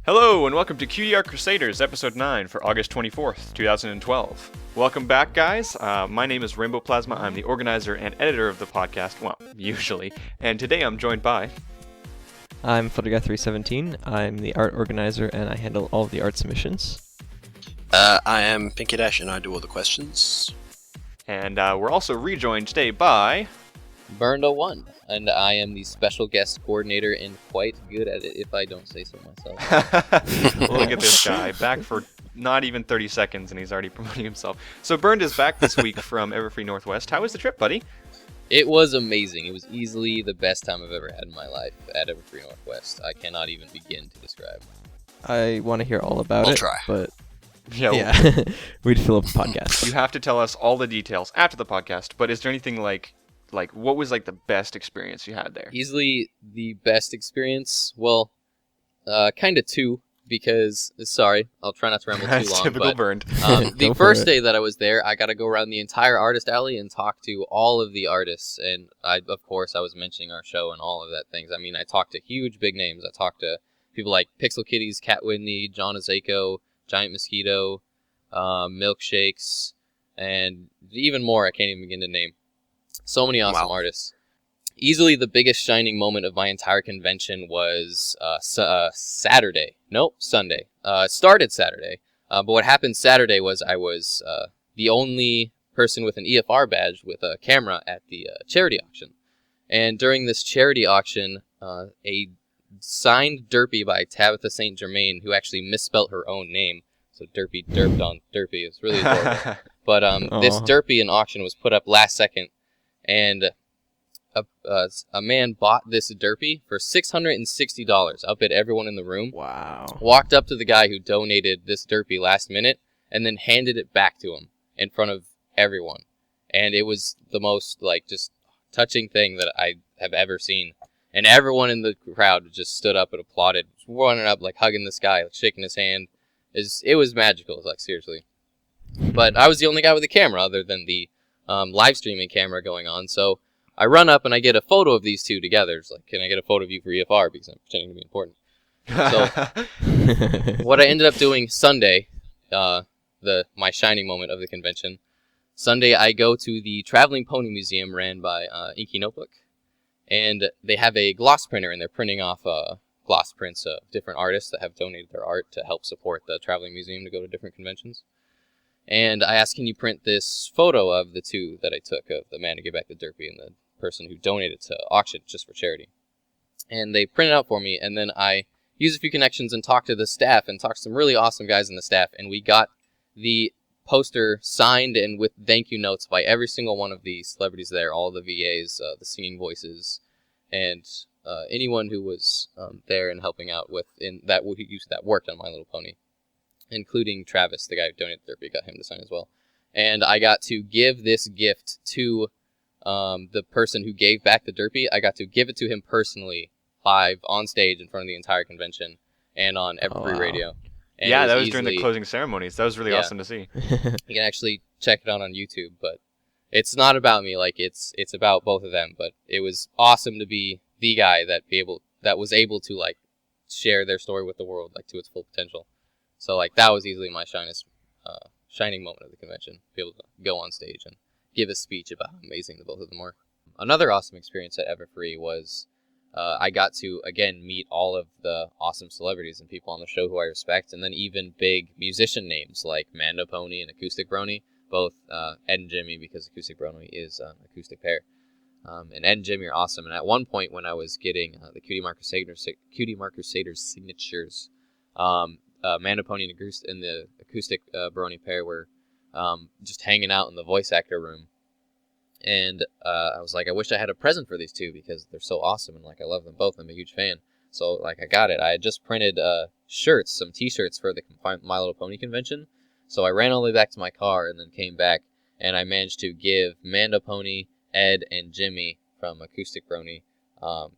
Hello, and welcome to Cutie Art Crusaders, Episode 9 for August 24th, 2012. Welcome back, guys. My name is Rainbow Plasma. I'm the organizer and editor of the podcast, well, usually. And today I'm joined by... I'm Photograph317. I'm the art organizer, and I handle all of the art submissions. I am Pinky Dash, and I do all the questions. And we're also rejoined today by... Burned01, and I am the special guest coordinator and quite good at it, if I don't say so myself. Look at this guy, back for not even 30 seconds, and he's already promoting himself. So Burned is back this week from EverFree Northwest. How was the trip, buddy? It was amazing. It was easily the best time I've ever had in my life at EverFree Northwest. I cannot even begin to describe. I want to hear all about I'll it, try. But Yeah, we'd fill up the podcast. You have to tell us all the details after the podcast, but is there anything like what was like the best experience you had there? Easily the best experience. Well, kind of two, because, sorry, I'll try not to ramble too That's long. typical but, Burned. The first day that I was there, I got to go around the entire artist alley and talk to all of the artists. And of course, I was mentioning our show and all of that things. I mean, I talked to huge big names. I talked to people like Pixel Kitties, Kat Whitney, John Azeko, Giant Mosquito, Milkshakes, and even more I can't even begin to name. So many awesome artists. Easily the biggest shining moment of my entire convention was Saturday. Nope, Sunday. It started Saturday. But what happened Saturday was I was the only person with an EFR badge with a camera at the charity auction. And during this charity auction, a signed derpy by Tabitha St. Germain, who actually misspelt her own name, so Derpy derped on Derpy. It was really adorable. But this derpy in auction was put up last second, and a man bought this derpy for $660, outbid everyone in the room. Wow. Walked up to the guy who donated this derpy last minute, and then handed it back to him in front of everyone. And it was the most, just touching thing that I have ever seen. And everyone in the crowd just stood up and applauded, running up, hugging this guy, shaking his hand. It was magical, seriously. But I was the only guy with a camera other than the live streaming camera going on. So I run up and I get a photo of these two together. It's like, can I get a photo of you for EFR? Because I'm pretending to be important. So what I ended up doing Sunday, my shining moment of the convention, Sunday I go to the Traveling Pony Museum ran by Inky Notebook. And they have a gloss printer, and they're printing off gloss prints of different artists that have donated their art to help support the Traveling Museum to go to different conventions. And I asked, can you print this photo of the two that I took of the man who gave back the derpy and the person who donated to auction just for charity? And they printed it out for me, and then I used a few connections and talked to the staff and talked to some really awesome guys in the staff, and we got the poster signed and with thank you notes by every single one of the celebrities there, all the VAs, the singing voices, and anyone who was there and helping out who worked on My Little Pony, including Travis, the guy who donated the derpy, got him to sign as well. And I got to give this gift to the person who gave back the derpy. I got to give it to him personally, live, on stage, in front of the entire convention, and on EverFree Radio. And yeah, that was during the closing ceremonies. That was really awesome to see. You can actually check it out on YouTube, but it's not about me. It's about both of them. But it was awesome to be the guy that was able to share their story with the world to its full potential. So that was easily my shining moment of the convention. Be able to go on stage and give a speech about how amazing the both of them were. Another awesome experience at EverFree was I got to, again, meet all of the awesome celebrities and people on the show who I respect, and then even big musician names like Mando Pony and Acoustic Brony, both Ed and Jimmy, because Acoustic Brony is an acoustic pair. And Ed and Jimmy are awesome. And at one point when I was getting the Cutie Art Crusaders signatures, Mando Pony and the Acoustic Brony pair were just hanging out in the voice actor room. And I was like, I wish I had a present for these two because they're so awesome and I love them both. I'm a huge fan. So I got it. I had just printed shirts, some T-shirts for the My Little Pony convention. So I ran all the way back to my car and then came back, and I managed to give Manda Pony, Ed, and Jimmy from Acoustic Brony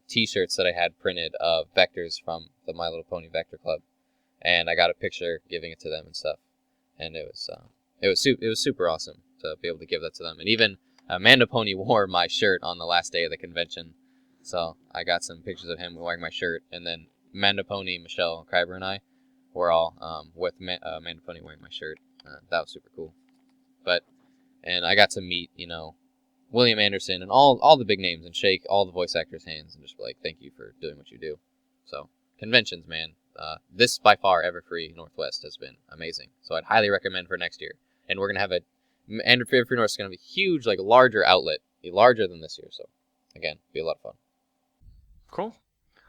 T-shirts that I had printed of vectors from the My Little Pony Vector Club, and I got a picture giving it to them and stuff, and it was super awesome to be able to give that to them. And even Manda Pony wore my shirt on the last day of the convention, so I got some pictures of him wearing my shirt, and then Manda Pony, Michelle Kreiber, and I were all with Manda Pony wearing my shirt. That was super cool. And I got to meet, William Anderson and all the big names, and shake all the voice actors' hands and just be like, thank you for doing what you do. So, conventions, man. This, by far, EverFree Northwest has been amazing. So I'd highly recommend for next year. And we're going to have EverFree North is going to be a huge, larger outlet, larger than this year. So, again, be a lot of fun. Cool.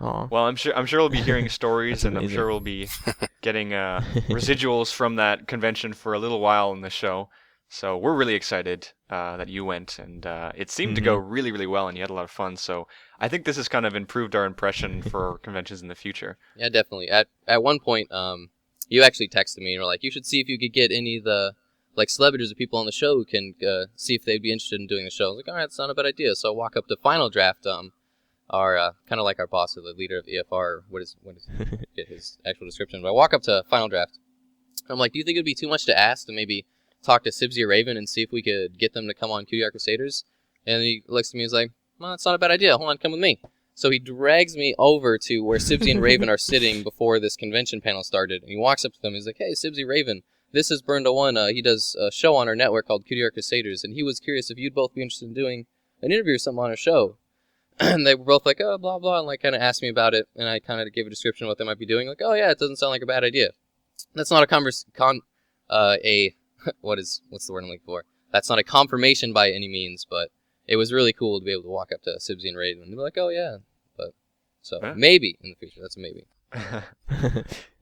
Aw. Well, I'm sure we'll be hearing stories, That's and I'm amazing. sure we'll be getting residuals from that convention for a little while in the show. So we're really excited that you went, and it seemed to go really, really well, and you had a lot of fun. So I think this has kind of improved our impression for conventions in the future. Yeah, definitely. At one point, you actually texted me and were like, you should see if you could get any of the celebrities or people on the show who can see if they'd be interested in doing the show. I was like, all right, that's not a bad idea. So I walk up to Final Draft, our kind of like our boss or the leader of EFR. What is get his actual description? But I walk up to Final Draft. I'm like, do you think it'd be too much to ask to maybe talk to Sibsy or Raven and see if we could get them to come on Cutie Art Crusaders? And he looks at me and is like, well, that's not a bad idea. Hold on, come with me. So he drags me over to where Sibsy and Raven are sitting before this convention panel started. And he walks up to them. He's like, hey, Sibsy, Raven, this is Burn-to-One. He does a show on our network called Cutie Art Crusaders. And he was curious if you'd both be interested in doing an interview or something on our show. And they were both like, oh, blah, blah, and kind of asked me about it. And I kind of gave a description of what they might be doing. Like, oh, yeah, it doesn't sound like a bad idea. That's not what's the word I'm looking for? That's not a confirmation by any means, but it was really cool to be able to walk up to Sibsy and Raven and be like, oh, yeah. Maybe in the future. That's a maybe.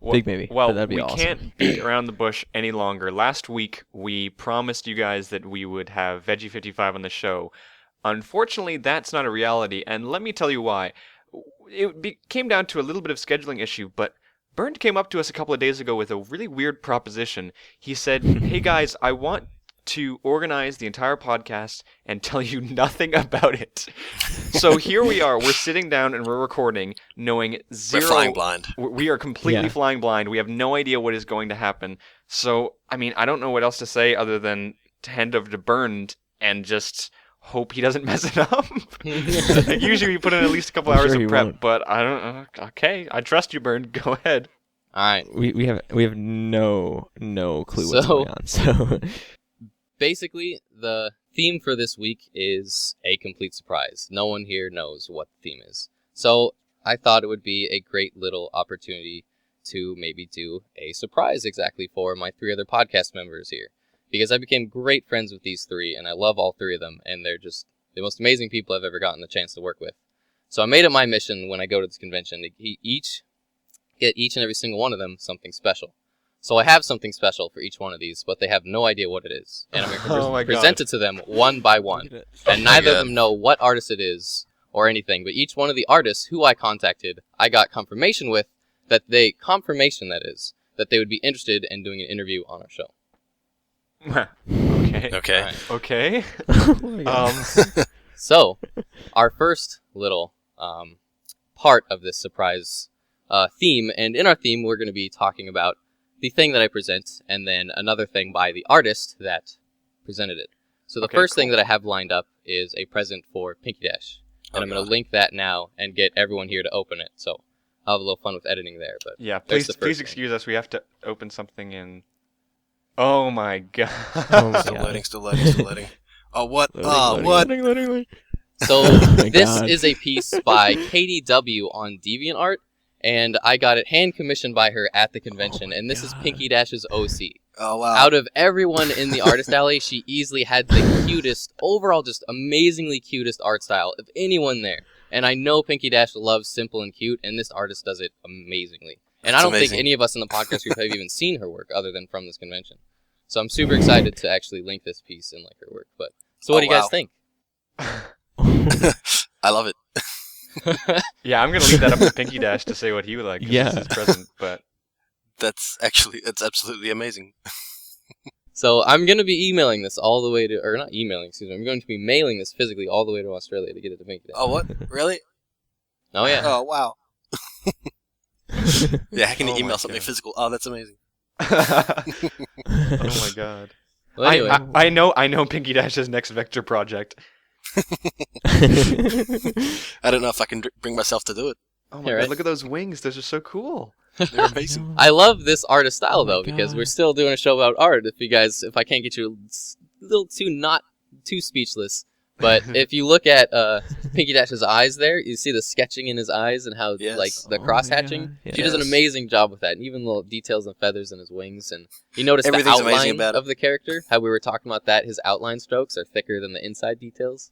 Big maybe. Well, that'd be we awesome. can't beat around the bush any longer. Last week, we promised you guys that we would have Veggie 55 on the show. Unfortunately, that's not a reality, and let me tell you why. Came down to a little bit of scheduling issue, but Bernd came up to us a couple of days ago with a really weird proposition. He said, hey guys, I want to organize the entire podcast and tell you nothing about it. So here we are. We're sitting down and we're recording, knowing zero. We're flying blind. We are completely flying blind. We have no idea what is going to happen. So, I mean, I don't know what else to say other than to hand over to Bernd and just hope he doesn't mess it up. Usually we put in at least a couple hours of prep, but I don't know. Okay, I trust you, Bernd. Go ahead. All right. We have no clue what's going on. So basically, the theme for this week is a complete surprise. No one here knows what the theme is. So I thought it would be a great little opportunity to maybe do a surprise exactly for my 3 other podcast members here. Because I became great friends with these 3, and I love all 3 of them, and they're just the most amazing people I've ever gotten the chance to work with. So I made it my mission when I go to this convention to get each and every single one of them something special. So I have something special for each one of these, but they have no idea what it is. And I'm going to present it to them one by one. And neither of them know what artist it is or anything, but each one of the artists who I contacted, I got confirmation with that they would be interested in doing an interview on our show. Okay. Okay. Okay. Oh my God. So, our first little part of this surprise theme, and in our theme, we're going to be talking about the thing that I present, and then another thing by the artist that presented it. So the first thing that I have lined up is a present for Pinky Dash, and I'm going to link that now and get everyone here to open it. So I'll have a little fun with editing there. But yeah, please excuse us. We have to open something in. Oh my God. Still loading. Oh, what? Loading. So this God. is a piece by Katie W. on DeviantArt, and I got it hand commissioned by her at the convention, and this is Pinky Dash's OC. Oh, wow. Out of everyone in the artist alley, she easily had the cutest, overall just amazingly cutest art style of anyone there. And I know Pinky Dash loves simple and cute, and this artist does it amazingly. And I don't think any of us in the podcast group have even seen her work other than from this convention. So I'm super excited to actually link this piece and like her work. But so what do you guys think? I love it. Yeah, I'm going to leave that up to Pinky Dash to say what he would like. Yeah. This is his present, but That's absolutely amazing. So I'm going to be emailing this all the way to, or not emailing, excuse me. I'm going to be mailing this physically all the way to Australia to get it to Pinky Dash. Oh, what? Really? Oh yeah. Oh, wow. Yeah, how can you Oh my email something God. physical? Oh, that's amazing. Oh my god. Well, anyway, I know Pinky Dash's next vector project. I don't know if I can bring myself to do it. Oh my Yeah, god, right. look at those wings. Those are so cool. They're amazing. I love this artist style Oh my though, because God. we're still doing a show about art. If I can't get you a little too not too speechless, but if you look at Pinky Dash's eyes there, you see the sketching in his eyes and how Yes. like the Oh my cross hatching. God, She does an yes. amazing job with that, and even little details and feathers in his wings. And you notice the Everything's amazing outline about it. of the character. How we were talking about that, his outline strokes are thicker than the inside details.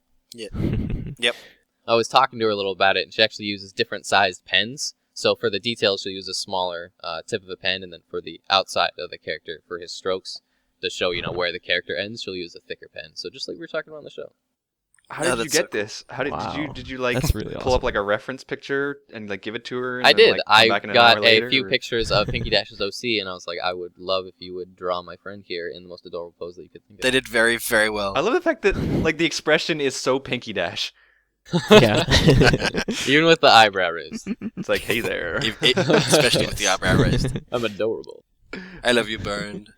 I was talking to her a little about it, and she actually uses different sized pens. So for the details, she'll use a smaller tip of a pen, and then for the outside of the character, for his strokes, to show where the character ends, she'll use a thicker pen. So just like we were talking about on the show. How No, did you that's so get this? How did Wow. you like That's really pull up awesome. like a reference picture and like give it to her? And I then, did. like, come I back in an got hour a later, few or- pictures of Pinky Dash's OC, and I was like, I would love if you would draw my friend here in the most adorable pose that you could think of. They did very, very well. I love the fact that like the expression is so Pinky Dash. Yeah. Even with the eyebrow raised. It's like, hey there. Especially with the eyebrow raised. I'm adorable. I love you, Burned.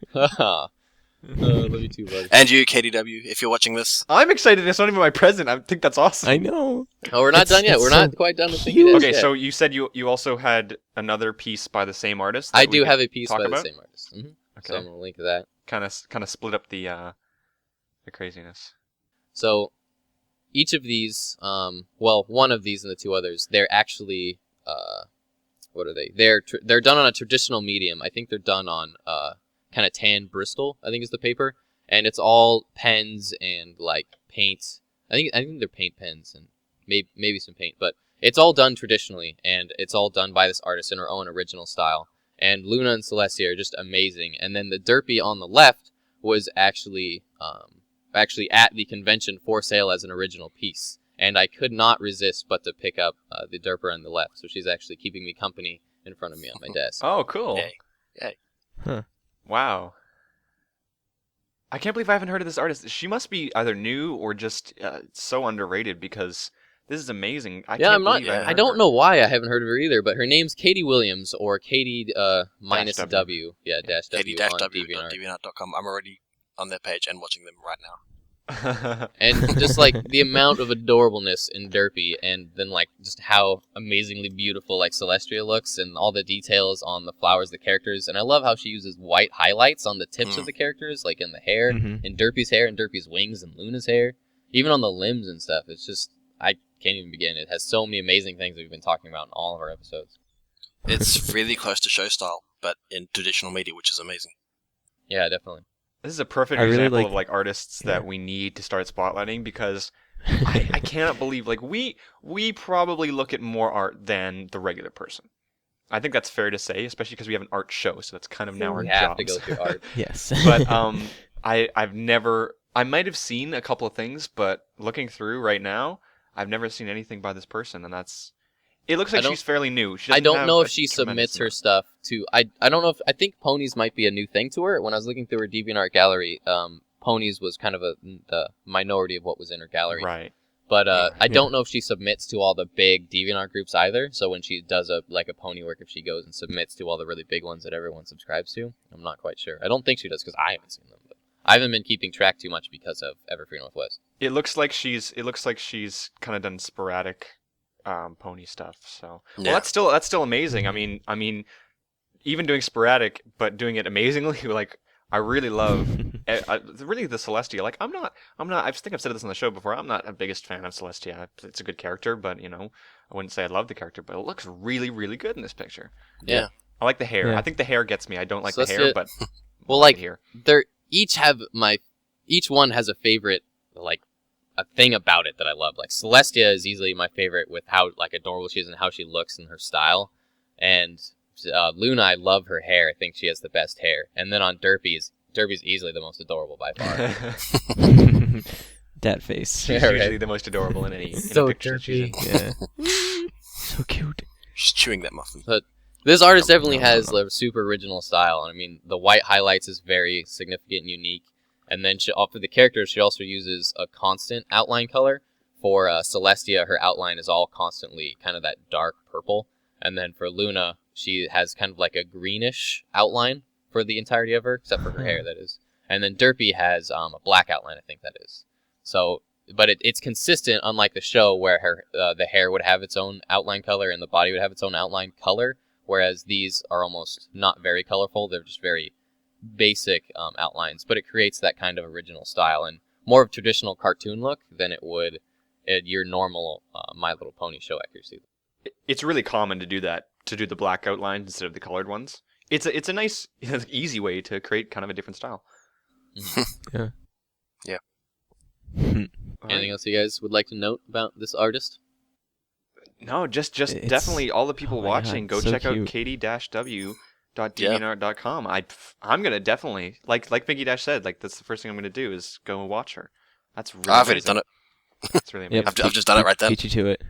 Love you too, buddy. And you, KDW, if you're watching this. I'm excited. It's not even my present. I think that's awesome. I know. Oh, we're not It's- done yet. it's We're so not quite done with Pinky Dash cute. Okay, yet. so you said you also had another piece by the same artist. I that we do could have a piece talk by about? the same artist. So Okay, I'm gonna link to that. kind of split up the craziness. So each of these, well, one of these and the two others, they're actually, what are they? They're done on a traditional medium. I think they're done on kind of tan Bristol, I think is the paper, and it's all pens and like paint. I think they're paint pens and maybe some paint, but it's all done traditionally, and it's all done by this artist in her own original style. And Luna and Celestia are just amazing. And then the Derpy on the left was actually at the convention for sale as an original piece. And I could not resist but to pick up the Derper on the left. So she's actually keeping me company in front of me on my desk. Oh, cool. Yay. Wow. I can't believe I haven't heard of this artist. She must be either new or just so underrated because this is amazing. I'm not. Believe I haven't I heard don't her. know why I haven't heard of her either. But her name's Katie Williams, or Katie minus W. W. Yeah, dash W on DeviantArt. KD-W.deviantart.com. I'm already on their page and watching them right now. And just like the amount of adorableness in Derpy, and then like just how amazingly beautiful like Celestia looks, and all the details on the flowers, the characters, and I love how she uses white highlights on the tips of the characters, like in the hair, Mhm. in Derpy's hair, and Derpy's wings, and Luna's hair, even on the limbs and stuff. It's just I can't even begin. It has so many amazing things that we've been talking about in all of our episodes. It's really close to show style, but in traditional media, which is amazing. Yeah, definitely. This is a perfect I really example like- of like artists that yeah. we need to start spotlighting because I cannot believe like we probably look at more art than the regular person. I think that's fair to say, especially because we have an art show, so that's kind of now our We have to jobs. go through art. Yes. But I might have seen a couple of things, but looking through right now, I've never seen anything by this person, and it looks like I don't- she's fairly new. She I doesn't don't have know a if she tremendous submits her amount. stuff to. I don't know if I think ponies might be a new thing to her. When I was looking through her DeviantArt gallery, ponies was kind of the minority of what was in her gallery. Right. But I Yeah. don't know if she submits to all the big DeviantArt groups either. So when she does a pony work, if she goes and submits to all the really big ones that everyone subscribes to, I'm not quite sure. I don't think she does because I haven't seen them. But I haven't been keeping track too much because of EverFree Northwest. It looks like she's kind of done sporadic pony stuff. So Yeah. well, that's still amazing. I mean, even doing sporadic, but doing it amazingly. Like I really love really the Celestia. Like I'm not. I think I've said this on the show before. I'm not a biggest fan of Celestia. It's a good character, but I wouldn't say I love the character. But it looks really, really good in this picture. Yeah. I like the hair. Yeah. I think the hair gets me. I don't like So the that's hair, it. but Well, I like like the hair. they're each one has a favorite, like a thing about it that I love. Like Celestia is easily my favorite with how like adorable she is and how she looks and her style. And Luna, I love her hair. I think she has the best hair. And then on Derpy's easily the most adorable by far. Dat face. She's Yeah, right. usually the most adorable in any So picture that she's in. Yeah. So cute. She's chewing that muffin. This artist definitely has a super original style. I mean, the white highlights is very significant and unique. And then for the characters, she also uses a constant outline color. For Celestia, her outline is all constantly kind of that dark purple. And then for Luna, she has kind of like a greenish outline for the entirety of her, except for her hair, that is. And then Derpy has a black outline, I think that is. So, but it's consistent, unlike the show where the hair would have its own outline color and the body would have its own outline color. Whereas these are almost not very colorful. They're just very basic outlines. But it creates that kind of original style and more of a traditional cartoon look than it would your normal My Little Pony show accuracy. It's really common to do that, to do the black outlines instead of the colored ones. It's a nice, easy way to create kind of a different style. Yeah. Yeah. Anything else you guys would like to note about this artist? No, just definitely all the people watching, go so check out cute. katie-w.deviantart.com. I'm gonna definitely like Mickey Dash said, like that's the first thing I'm gonna do is go and watch her. That's really I've already done it. That's really amazing. I've just done it right then. Beat you to it.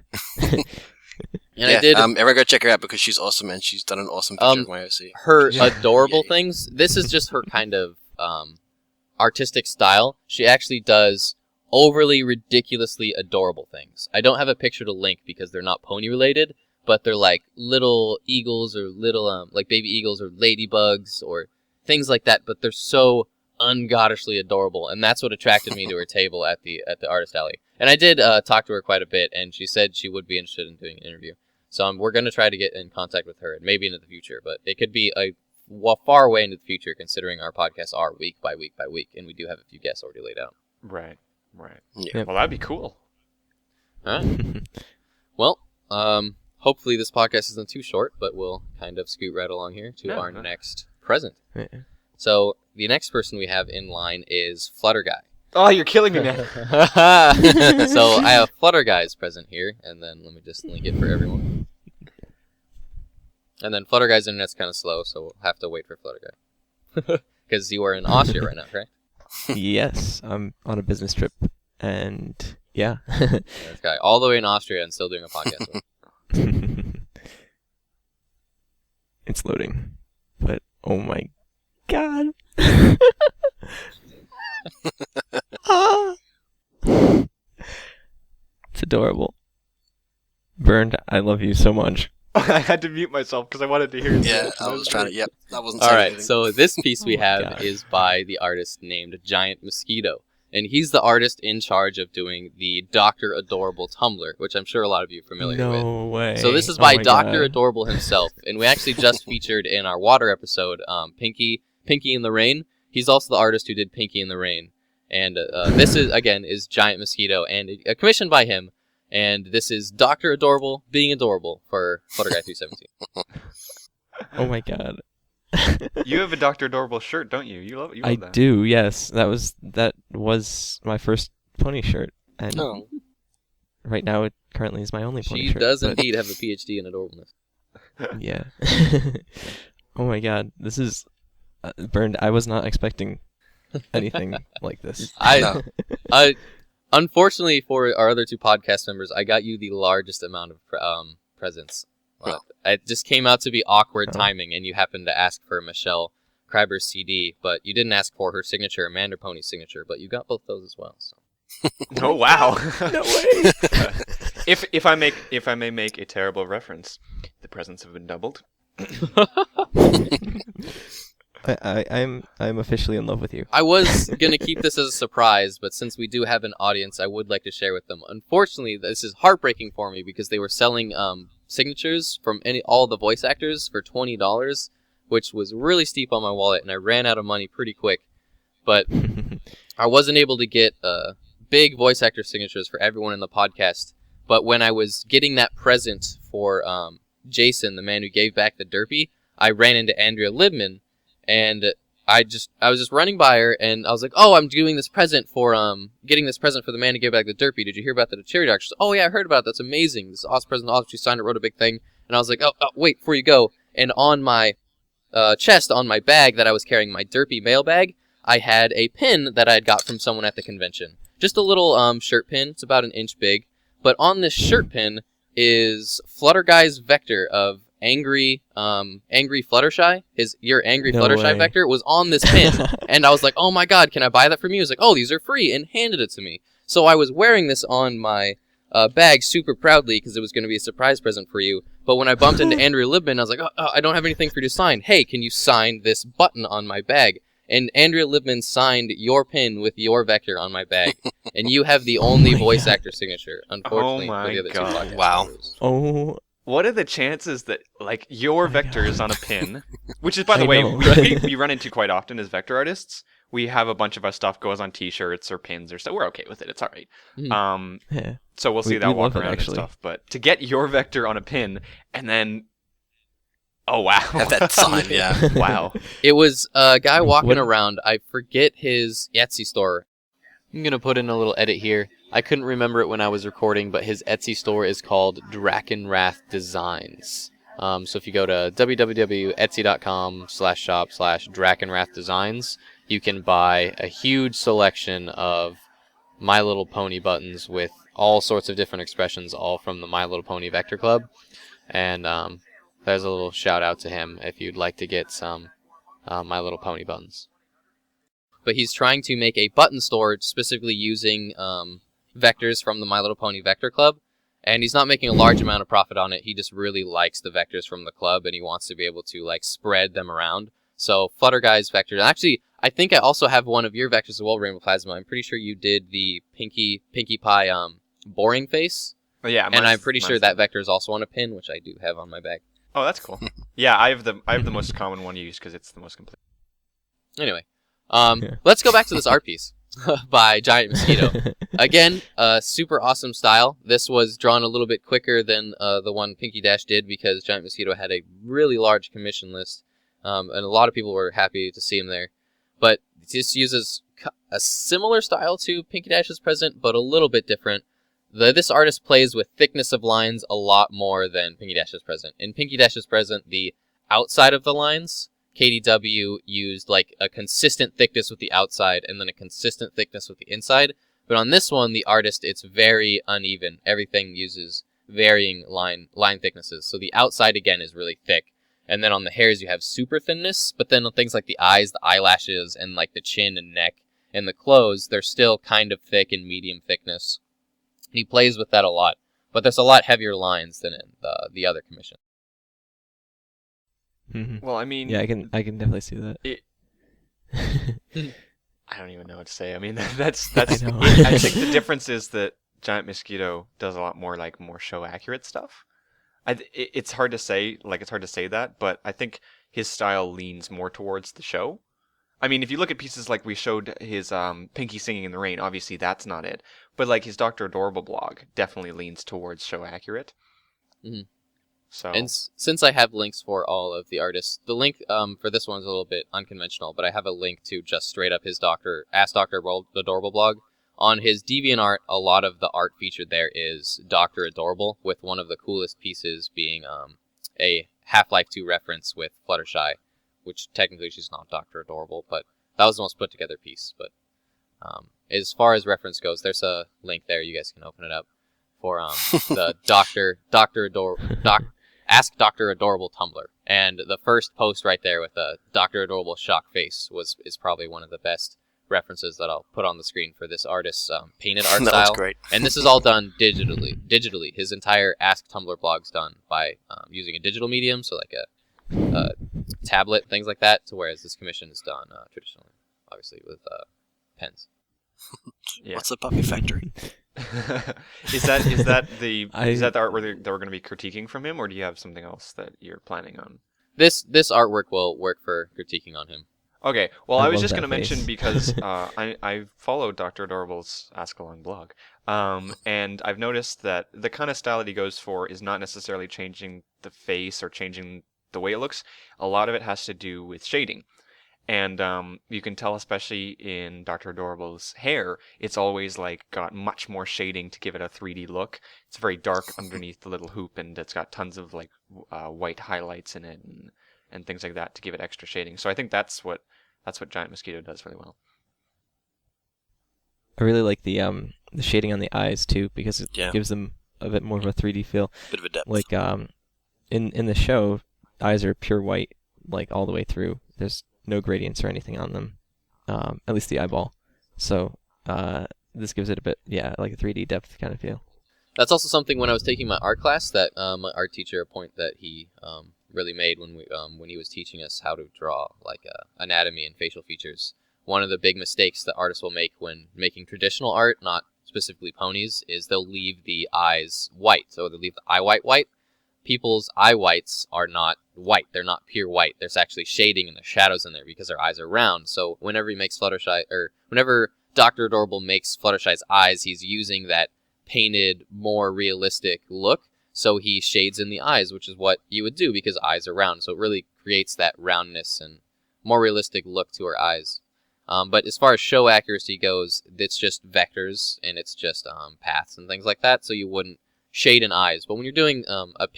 And I did Everyone go check her out because she's awesome and she's done an awesome picture of my OC. her adorable things. This is just her kind of artistic style. She actually does overly ridiculously adorable things. I don't have a picture to link because they're not pony related, but they're like little eagles or little like baby eagles or ladybugs or things like that, but they're so ungoddishly adorable, and that's what attracted me to her table at the artist alley. And I did talk to her quite a bit, and she said she would be interested in doing an interview. So we're going to try to get in contact with her, and maybe into the future, but it could be far away into the future considering our podcasts are week by week by week, and we do have a few guests already laid out. Right. Yeah. Well, that'd be cool. All right. Well, hopefully this podcast isn't too short, but we'll kind of scoot right along here to our next present. Yeah. So the next person we have in line is Flutter Guy. Oh, you're killing me, man. So I have Flutter Guy's present here, and then let me just link it for everyone. And then Flutter Guy's internet's kind of slow, so we'll have to wait for Flutter Guy. Because you are in Austria right now, correct? Yes, I'm on a business trip, and yeah. This guy all the way in Austria and still doing a podcast. It's loading, but oh my god. Ah. It's adorable. Burned, I love you so much. I had to mute myself because I wanted to hear it. Yeah, I was trying to. Yep, that wasn't. All right, anything. so this piece we Oh my have God. is by the artist named Giant Mosquito. And he's the artist in charge of doing the Dr. Adorable Tumblr, which I'm sure a lot of you are familiar with. No way. So this is Oh by my Dr. God. Adorable himself, and we actually just featured in our water episode Pinky in the Rain. He's also the artist who did Pinky in the Rain, and this is Giant Mosquito, and commissioned by him. And this is Dr. Adorable being adorable for Flutter Guy 317. Oh my god. You have a Dr. Adorable shirt, don't you? You love I that. do, yes. That was my first pony shirt, and No. right now it currently is my only pony She shirt. does but- indeed have a PhD in adorableness. Yeah. Oh my god, this is Burned. I was not expecting anything like this. No. Unfortunately for our other two podcast members, I got you the largest amount of presents. Wow. It just came out to be awkward Oh. timing, and you happened to ask for Michelle Kreiber's CD, but you didn't ask for her signature, Amanda Pony's signature, but you got both those as well. So. Oh wow. No way. If I may make a terrible reference, the presents have been doubled. I'm officially in love with you. I was going to keep this as a surprise, but since we do have an audience, I would like to share with them. Unfortunately, this is heartbreaking for me because they were selling signatures from all the voice actors for $20, which was really steep on my wallet, and I ran out of money pretty quick. But I wasn't able to get big voice actor signatures for everyone in the podcast. But when I was getting that present for Jason, the man who gave back the Derpy, I ran into Andrea Libman. And I was just running by her, and I was like, "Oh, I'm doing this present for getting this present for the man who gave back the Derpy. Did you hear about the cherry dog?" She said, "Oh yeah, I heard about it. That's amazing. This is awesome present. Awesome." She signed it, wrote a big thing, and I was like, "Oh, wait, before you go." And on my chest, on my bag that I was carrying, my Derpy mail bag, I had a pin that I had got from someone at the convention. Just a little shirt pin. It's about an inch big, but on this shirt pin is Flutter Guy's vector of angry Fluttershy, your angry No Fluttershy way. vector was on this pin, and I was like, oh my god, can I buy that from you? He was like, oh, these are free, and handed it to me. So I was wearing this on my bag super proudly because it was going to be a surprise present for you. But when I bumped into Andrea Libman, I was like, oh, I don't have anything for you to sign. Hey, can you sign this button on my bag? And Andrea Libman signed your pin with your vector on my bag. And you have the only voice actor signature, unfortunately, Oh for the other my two God. podcast Wow. members. Oh, What are the chances that, like, your vector is on a pin, which is, by the I way, know, we, right? we run into quite often as vector artists. We have a bunch of our stuff goes on T-shirts or pins or stuff. We're okay with it. It's all right. Mhm. yeah. So we'll see We that walk love it, around and actually. stuff. But to get your vector on a pin and then, oh wow, Have that signed, yeah. wow. It was a guy walking What- around. I forget his Etsy store. I'm going to put in a little edit here. I couldn't remember it when I was recording, but his Etsy store is called Drakenwrath Designs. So if you go to www.etsy.com/shop/Drakenwrath Designs, you can buy a huge selection of My Little Pony buttons with all sorts of different expressions, all from the My Little Pony Vector Club. And there's a little shout out to him if you'd like to get some My Little Pony buttons. But he's trying to make a button store specifically using vectors from the My Little Pony Vector Club. And he's not making a large amount of profit on it. He just really likes the vectors from the club, and he wants to be able to like spread them around. So Flutter Guy's vectors. Actually, I think I also have one of your vectors as well, Rainbow Plasma. I'm pretty sure you did the Pinkie Pie boring face. But yeah, And I'm pretty sure that vector is also on a pin, which I do have on my bag. Oh, that's cool. Yeah, I have the most common one used because it's the most complete. Anyway, Yeah. let's go back to this art piece by Giant Mosquito. Again, super awesome style. This was drawn a little bit quicker than the one Pinky Dash did because Giant Mosquito had a really large commission list, and a lot of people were happy to see him there. But this uses a similar style to Pinky Dash's present, but a little bit different. This artist plays with thickness of lines a lot more than Pinky Dash's present. In Pinky Dash's present, the outside of the lines, KDW used like a consistent thickness with the outside and then a consistent thickness with the inside. But on this one, the artist, it's very uneven. Everything uses varying line thicknesses. So the outside, again, is really thick. And then on the hairs, you have super thinness. But then on things like the eyes, the eyelashes, and like the chin and neck, and the clothes, they're still kind of thick and medium thickness. He plays with that a lot. But there's a lot heavier lines than in the other commission. Mhm. Well, I mean, Yeah, I can definitely see that. I don't even know what to say. I mean, that's I know. I think the difference is that Giant Mosquito does a lot more more show accurate stuff. It's hard to say, that, but I think his style leans more towards the show. I mean, if you look at pieces like we showed his Pinky Singing in the Rain, obviously that's not it. But like his Dr. Adorable blog definitely leans towards show accurate. Mhm. So And since I have links for all of the artists, the link for this one's a little bit unconventional, but I have a link to just straight up his Ask Dr. Adorable blog. On his DeviantArt, a lot of the art featured there is Dr. Adorable, with one of the coolest pieces being a Half-Life 2 reference with Fluttershy, which technically she's not Dr. Adorable, but that was the most put together piece. But as far as reference goes, there's a link there. You guys can open it up for the Ask Dr. Adorable Tumblr. And the first post right there with the Dr. Adorable shock face is probably one of the best references that I'll put on the screen for this artist's painted art That style. looks great. And this is all done digitally. His entire Ask Tumblr blog's done by using a digital medium, so like a tablet, things like that, to whereas this commission is done traditionally, obviously, with pens. yeah. What's the puppy factory? is that the art that we're going to be critiquing from him, or do you have something else that you're planning on? This artwork will work for critiquing on him. Okay, well, I I was love just that going to mention face. because I followed Dr. Adorable's Ask Along blog, and I've noticed that the kind of style that he goes for is not necessarily changing the face or changing the way it looks. A lot of it has to do with shading. And you can tell, especially in Dr. Adorable's hair, it's always like got much more shading to give it a 3D look. It's very dark underneath the little hoop, and it's got tons of like white highlights in it and things like that to give it extra shading. So I think that's what Giant Mosquito does really well. I really like the shading on the eyes too, because it Yeah. gives them a bit more of a 3D feel. Bit of a depth. Like in the show, eyes are pure white, like all the way through. There's no gradients or anything on them, at least the eyeball. So this gives it a bit, like a 3D depth kind of feel. That's also something when I was taking my art class that my art teacher, a point that he really made when he was teaching us how to draw like anatomy and facial features. One of the big mistakes that artists will make when making traditional art, not specifically ponies, is they'll leave the eyes white. So they'll leave the eye white. People's eye whites are not white. They're not pure white. There's actually shading and there's shadows in there because their eyes are round. So whenever he makes Fluttershy, or whenever Dr. Adorable makes Fluttershy's eyes, he's using that painted, more realistic look. So he shades in the eyes, which is what you would do because eyes are round. So it really creates that roundness and more realistic look to her eyes. But as far as show accuracy goes, it's just vectors and it's just paths and things like that. So you wouldn't shade in eyes. But when you're doing a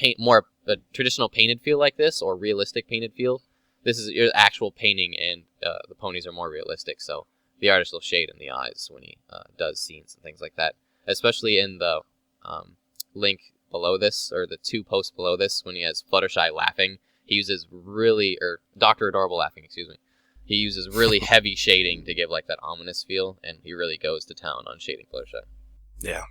traditional painted feel like this, or realistic painted feel, this is your actual painting, and the ponies are more realistic. So the artist will shade in the eyes when he does scenes and things like that. Especially in the link below this, or the 2 posts below this, when he has Fluttershy laughing, he uses Dr. Adorable laughing, excuse me. He uses really heavy shading to give like that ominous feel, and he really goes to town on shading Fluttershy. Yeah.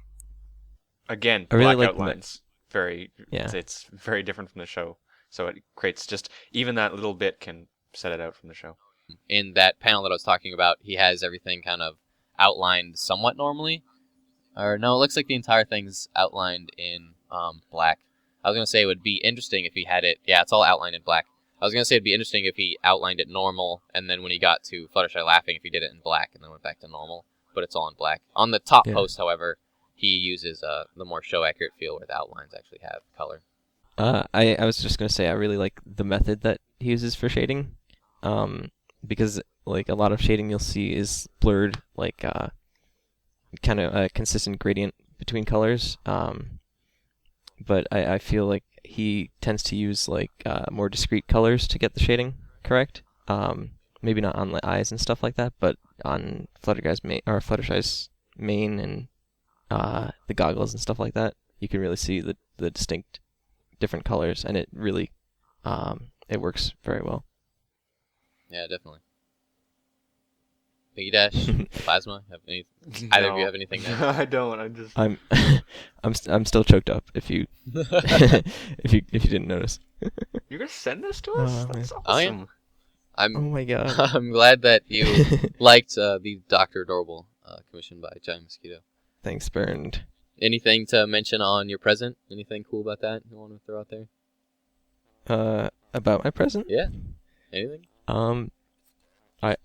Again, I really black like outlines. It's very different from the show. So it creates just, even that little bit can set it out from the show. In that panel that I was talking about, he has everything kind of outlined somewhat normally. Or no, it looks like the entire thing's outlined in black. I was going to say it would be interesting if he had it... Yeah, it's all outlined in black. I was going to say it'd be interesting if he outlined it normal, and then when he got to Fluttershy laughing, if he did it in black, and then went back to normal. But it's all in black. On the top post, however, he uses the more show-accurate feel where the outlines actually have color. I was just going to say I really like the method that he uses for shading, because like a lot of shading you'll see is blurred, like kind of a consistent gradient between colors. But I feel like he tends to use like more discrete colors to get the shading correct. Maybe not on the eyes and stuff like that, but on Fluttershy's mane and the goggles and stuff like that, you can really see the distinct different colors, and it really it works very well. Yeah, definitely. Piggy Dash, Plasma, either of you have anything there? I don't. I'm still choked up. If you if you didn't notice. You're gonna send this to us? That's awesome. Oh, yeah. Oh my god. I'm glad that you liked the Dr. Adorable commissioned by Giant Mosquito. Thanks, Burned. Anything to mention on your present? Anything cool about that you want to throw out there? About my present? Yeah. Anything? I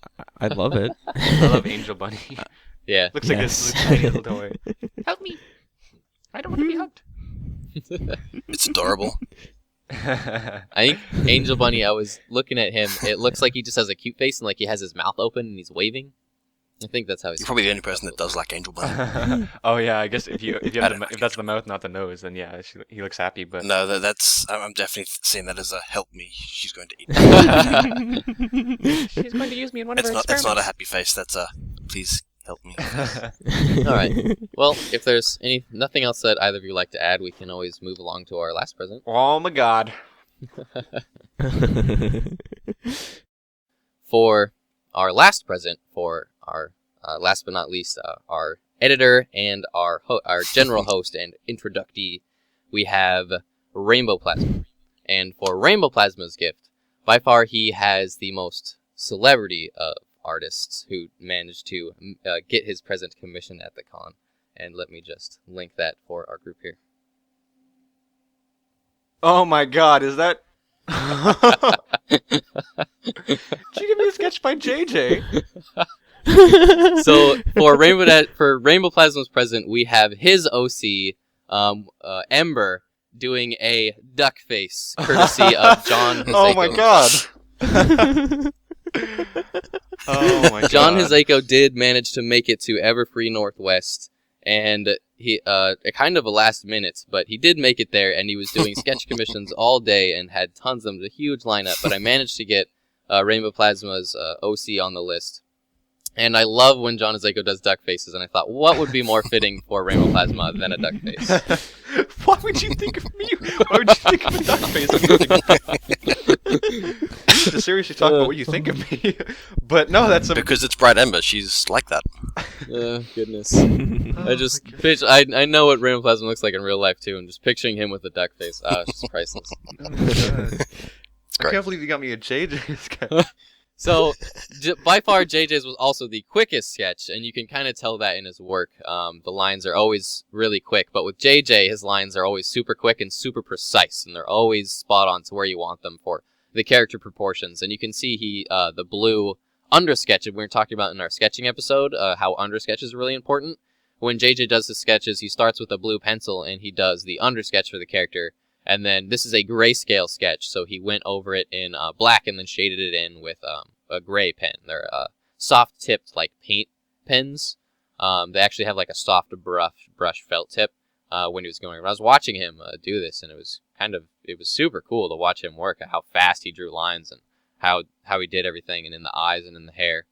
love it. I love Angel Bunny. Yeah. Looks like this tiny little toy. Help me! I don't want to be hugged. It's adorable. I think Angel Bunny, I was looking at him, it looks like he just has a cute face and like he has his mouth open and he's waving. I think that's how he's... You're probably the only person that does like Angel Bunny. Oh yeah, I guess if that's the mouth, not the nose, then yeah, he looks happy. But No, I'm definitely seeing that as a help me. She's going to eat. She's going to use me in one of her It's experiments. not a happy face. That's a please help me. Alright. Well, if there's nothing else that either of you like to add, we can always move along to our last present. Oh my god. For our last present, for our last but not least, our editor and our general host and introductee, we have Rainbow Plasma. And for Rainbow Plasma's gift, by far he has the most celebrity of artists who managed to get his present commissioned at the con. And let me just link that for our group here. Oh my god, is that... Did you give me a sketch by JJ? So for Rainbow Plasma's present, we have his OC, Ember, doing a duck face, courtesy of John Hoseko. Oh my god. Oh my god. John Hoseko did manage to make it to EverFree Northwest, and he kind of a last minute, but he did make it there, and he was doing sketch commissions all day and had tons of them, a huge lineup. But I managed to get Rainbow Plasma's OC on the list. And I love when John Hoseko does duck faces, and I thought, what would be more fitting for Rainbow Plasma than a duck face? Why would you think of me? Why would you think of a duck face? You need to seriously talk about what you think of me. But no, that's Because it's Bright Ember, she's like that. Goodness. I know what Random Plasma looks like in real life too, and just picturing him with a duck face. It's just priceless. I can't believe you got me a JJ. So, by far, JJ's was also the quickest sketch, and you can kind of tell that in his work. The lines are always really quick, but with JJ, his lines are always super quick and super precise, and they're always spot on to where you want them for the character proportions. And you can see the blue undersketch, we were talking about in our sketching episode, how undersketch is really important. When JJ does his sketches, he starts with a blue pencil, and he does the undersketch for the character. And then this is a grayscale sketch, so he went over it in black and then shaded it in with a gray pen. They're soft-tipped, like, paint pens. They actually have, like, a soft brush felt tip when he was going around. I was watching him do this, and it was super cool to watch him work, how fast he drew lines and how he did everything, and in the eyes and in the hair.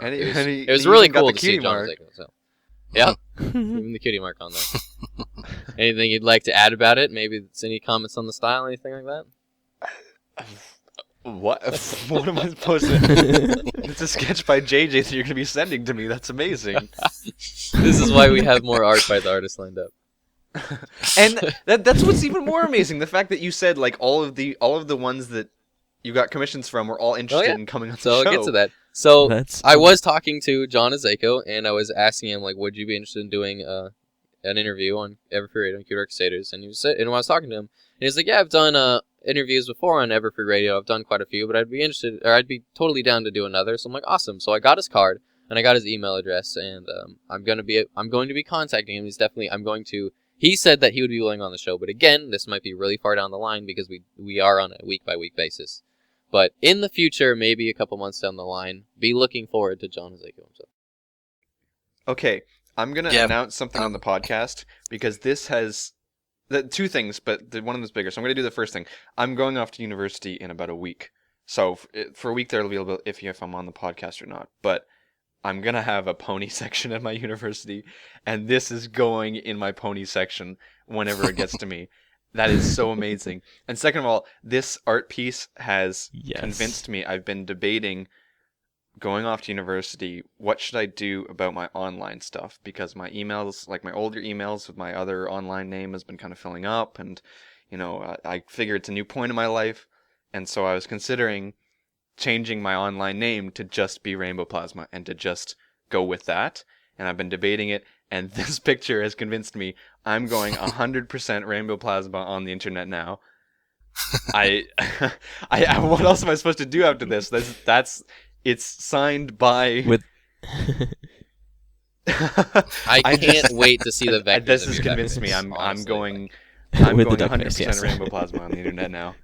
It was really cool to see John Zeko. So. Yeah, even the cutie mark on there. Anything you'd like to add about it? Maybe any comments on the style, anything like that? What? What am I supposed to... It's a sketch by JJ that you're going to be sending to me. That's amazing. This is why we have more art by the artist lined up. And that's what's even more amazing. The fact that you said, like, all of the ones that you got commissions from were all interested in coming on the show. So I'll get to that. So I was talking to John Zeko, and I was asking him, like, would you be interested in doing an interview on EverFree Radio on Cutie Art Crusaders? And and when I was talking to him, and he was like, yeah, I've done interviews before on EverFree Radio. I've done quite a few, but I'd be totally down to do another. So I'm like, awesome. So I got his card, and I got his email address, and I'm going to be contacting him. He said that he would be willing on the show, but again, this might be really far down the line because we are on a week-by-week basis. But in the future, maybe a couple months down the line, be looking forward to John Zeko himself. Okay, I'm going to announce something on the podcast because this has two things, but one of them is bigger. So I'm going to do the first thing. I'm going off to university in about a week. So for a week there, it'll be a little bit iffy if I'm on the podcast or not. But I'm going to have a pony section at my university, and this is going in my pony section whenever it gets to me. That is so amazing. And second of all, this art piece has convinced me. I've been debating going off to university, what should I do about my online stuff? Because my emails, like my older emails with my other online name has been kind of filling up. And, I figure it's a new point in my life. And so I was considering changing my online name to just be Rainbow Plasma and to just go with that. And I've been debating it. And this picture has convinced me I'm going 100% Rainbow Plasma on the internet now. I what else am I supposed to do after this? It's signed by... I can't wait to see the vectors. This has convinced me. I'm going 100% Rainbow Plasma on the internet now.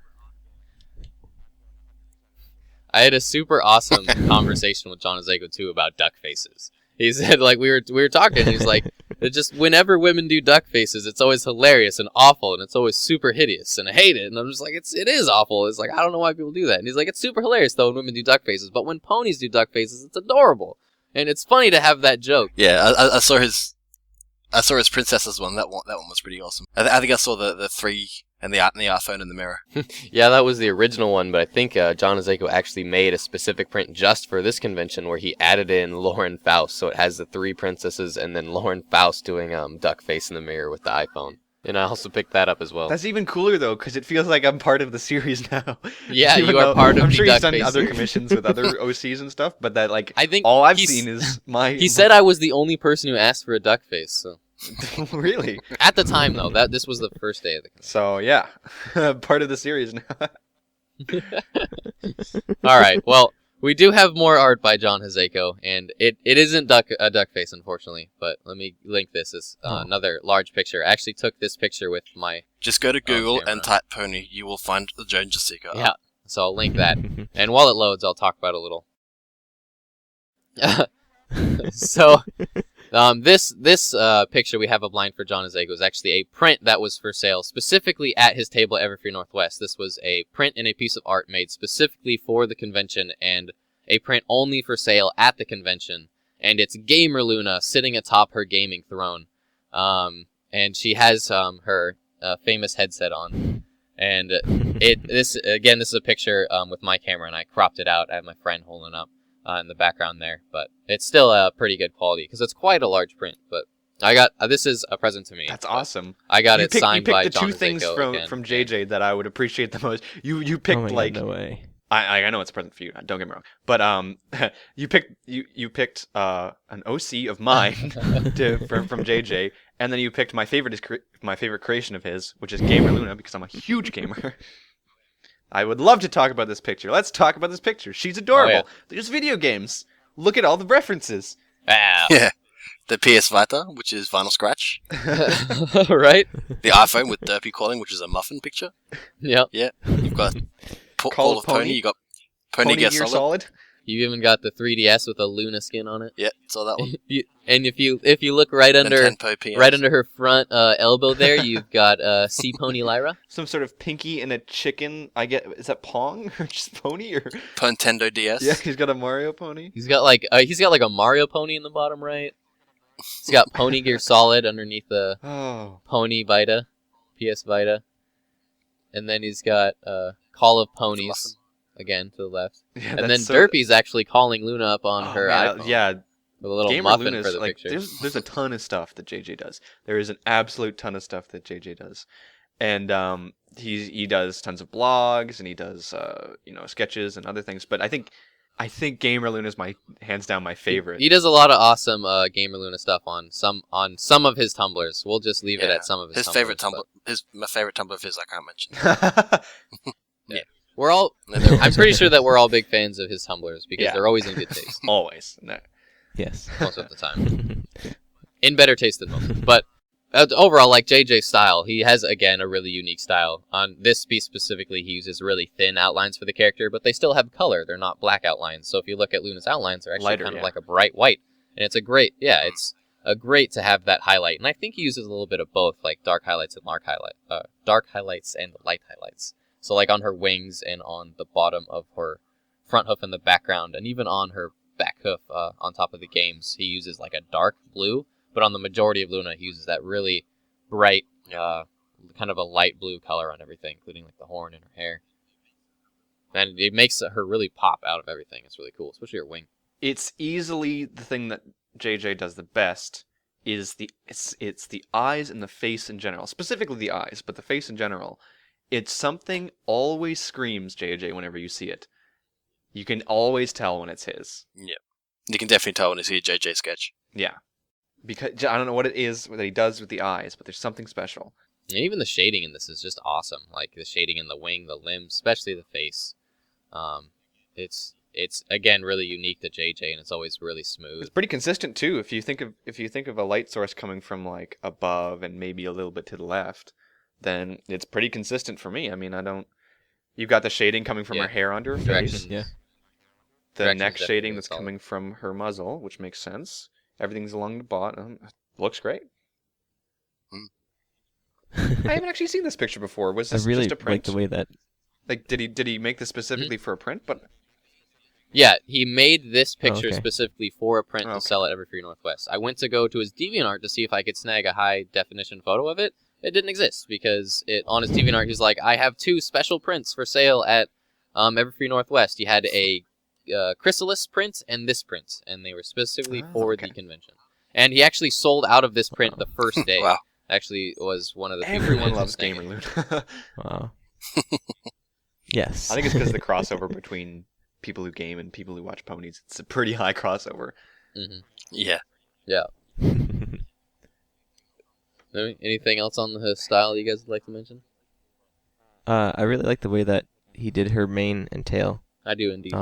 I had a super awesome conversation with John Zeko too about duck faces. He said, like, we were talking, and he's like, it just, whenever women do duck faces, it's always hilarious and awful, and it's always super hideous, and I hate it. And I'm just like, it is awful. It's like, I don't know why people do that. And he's like, it's super hilarious, though, when women do duck faces, but when ponies do duck faces, it's adorable. And it's funny to have that joke. Yeah, I saw his princesses one. That one was pretty awesome. I think I saw the three and the iPhone in the mirror. Yeah, that was the original one, but I think John Zeko actually made a specific print just for this convention where he added in Lauren Faust, so it has the three princesses and then Lauren Faust doing duck face in the mirror with the iPhone. And I also picked that up as well. That's even cooler, though, because it feels like I'm part of the series now. Yeah, you are part of the I'm sure he's duck done face other series. commissions with other OCs and stuff, but that, like, I think all I've seen is my... He said I was the only person who asked for a duck face, so... Really? At the time, though. This was the first day of the convention. So, yeah. Part of the series now. Alright, well, we do have more art by John Zeko, and it isn't a duck face, unfortunately, but let me link this as another large picture. I actually took this picture with my... Just go to Google and type pony. You will find the John Zeko. Yeah, so I'll link that. And while it loads, I'll talk about it a little. So... this picture we have of line for John Zeko is actually a print that was for sale specifically at his table at EverFree Northwest. This was a print and a piece of art made specifically for the convention and a print only for sale at the convention. And it's Gamer Luna sitting atop her gaming throne. and she has her famous headset on. And this is a picture with my camera, and I cropped it out. I have my friend holding up in the background there, but it's still a pretty good quality because it's quite a large print. But I got this is a present to me. That's awesome. I got it signed by You picked the John two things Rizeko from JJ that I would appreciate the most. You picked God, no way. I know it's a present for you. Don't get me wrong, but you picked an OC of mine from JJ, and then you picked my favorite creation of his, which is Gamer Luna, because I'm a huge gamer. I would love to talk about this picture. Let's talk about this picture. She's adorable. Oh, yeah. There's video games. Look at all the references. Wow. Yeah. The PS Vita, which is Vinyl Scratch. Right? The iPhone with Derpy calling, which is a muffin picture. Yep. Yeah. You've got Call Call of of Pony. Pony. You got Pony Gear Gear Solid. You even got the 3DS with a Luna skin on it. Yeah, saw that one. And if you look right under Tenpo PS. right under her front elbow there, you've got Sea Pony Lyra. Some sort of pinky and a chicken. Is that Pong or just Pony or? Nintendo DS. Yeah, he's got a Mario pony. He's got like a Mario pony in the bottom right. He's got Pony Gear Solid underneath the Oh. Pony Vita, PS Vita, and then he's got Call of Ponies Muffin. again to the left, Yeah, and then Derpy's actually calling Luna up on her iPhone. Yeah, with a little Gamer muffin Luna's, for the like, picture. there's a ton of stuff that JJ does. There is an absolute ton of stuff that JJ does, and he does tons of blogs and he does sketches and other things. But I think Gamer Luna is hands down my favorite. He does a lot of awesome Gamer Luna stuff on some of his Tumblrs. We'll just leave it at some of his. His Tumblrs, favorite but- Tumblr. My favorite Tumblr of his I can't mention. We're all. I'm pretty sure that we're all big fans of his Tumblrs because Yeah. they're always in good taste Always. No. Yes. most of the time. In better taste than most. But overall, like JJ's style, he has again a really unique style. On this piece specifically, he uses really thin outlines for the character, but they still have color. They're not black outlines. So if you look at Luna's outlines, they're actually Lighter, kind of yeah. like a bright white, and it's a great great to have that highlight. And I think he uses a little bit of both, like dark highlights and dark highlights and light highlights. So like on her wings and on the bottom of her front hoof in the background, and even on her back hoof on top of the games, he uses like a dark blue. But on the majority of Luna, he uses that really bright, kind of a light blue color on everything, including like the horn and her hair. And it makes her really pop out of everything. It's really cool, especially her wing. It's easily the thing that JJ does the best. It's the eyes and the face in general, specifically the eyes, but the face in general. It's something always screams JJ whenever you see it. You can always tell when it's his. Yeah. You can definitely tell when you see a JJ sketch. Yeah. Because I don't know what it is that he does with the eyes, but there's something special. And even the shading in this is just awesome. Like the shading in the wing, the limbs, especially the face. It's again really unique to JJ, and it's always really smooth. It's pretty consistent too. If you think of a light source coming from like above and maybe a little bit to the left, then it's pretty consistent for me. I mean, you've got the shading coming from her hair under her face. Directions. Yeah. The Directions neck definitely shading that's solid. coming from her muzzle, which makes sense. Everything's along the bottom. Looks great. I haven't actually seen this picture before. Was I this really just a print? like the way that. Like, did he make this specifically for a print? But Yeah, he made this picture okay. specifically for a print Okay. to sell at EverFree Northwest. I went to go to his DeviantArt to see if I could snag a high definition photo of it. It didn't exist because on his DeviantArt he's like, I have 2 special prints for sale at EverFree Northwest. He had a Chrysalis print and this print, and they were specifically for the convention. And he actually sold out of this print the first day. Wow. Actually, was one of the people everyone who loves snag Gamer it. Luna. Wow. Yes. I think it's because of the crossover between people who game and people who watch ponies. It's a pretty high crossover. Mm-hmm. Yeah. Yeah. Anything else on the style you guys would like to mention? I really like the way that he did her mane and tail. I do indeed.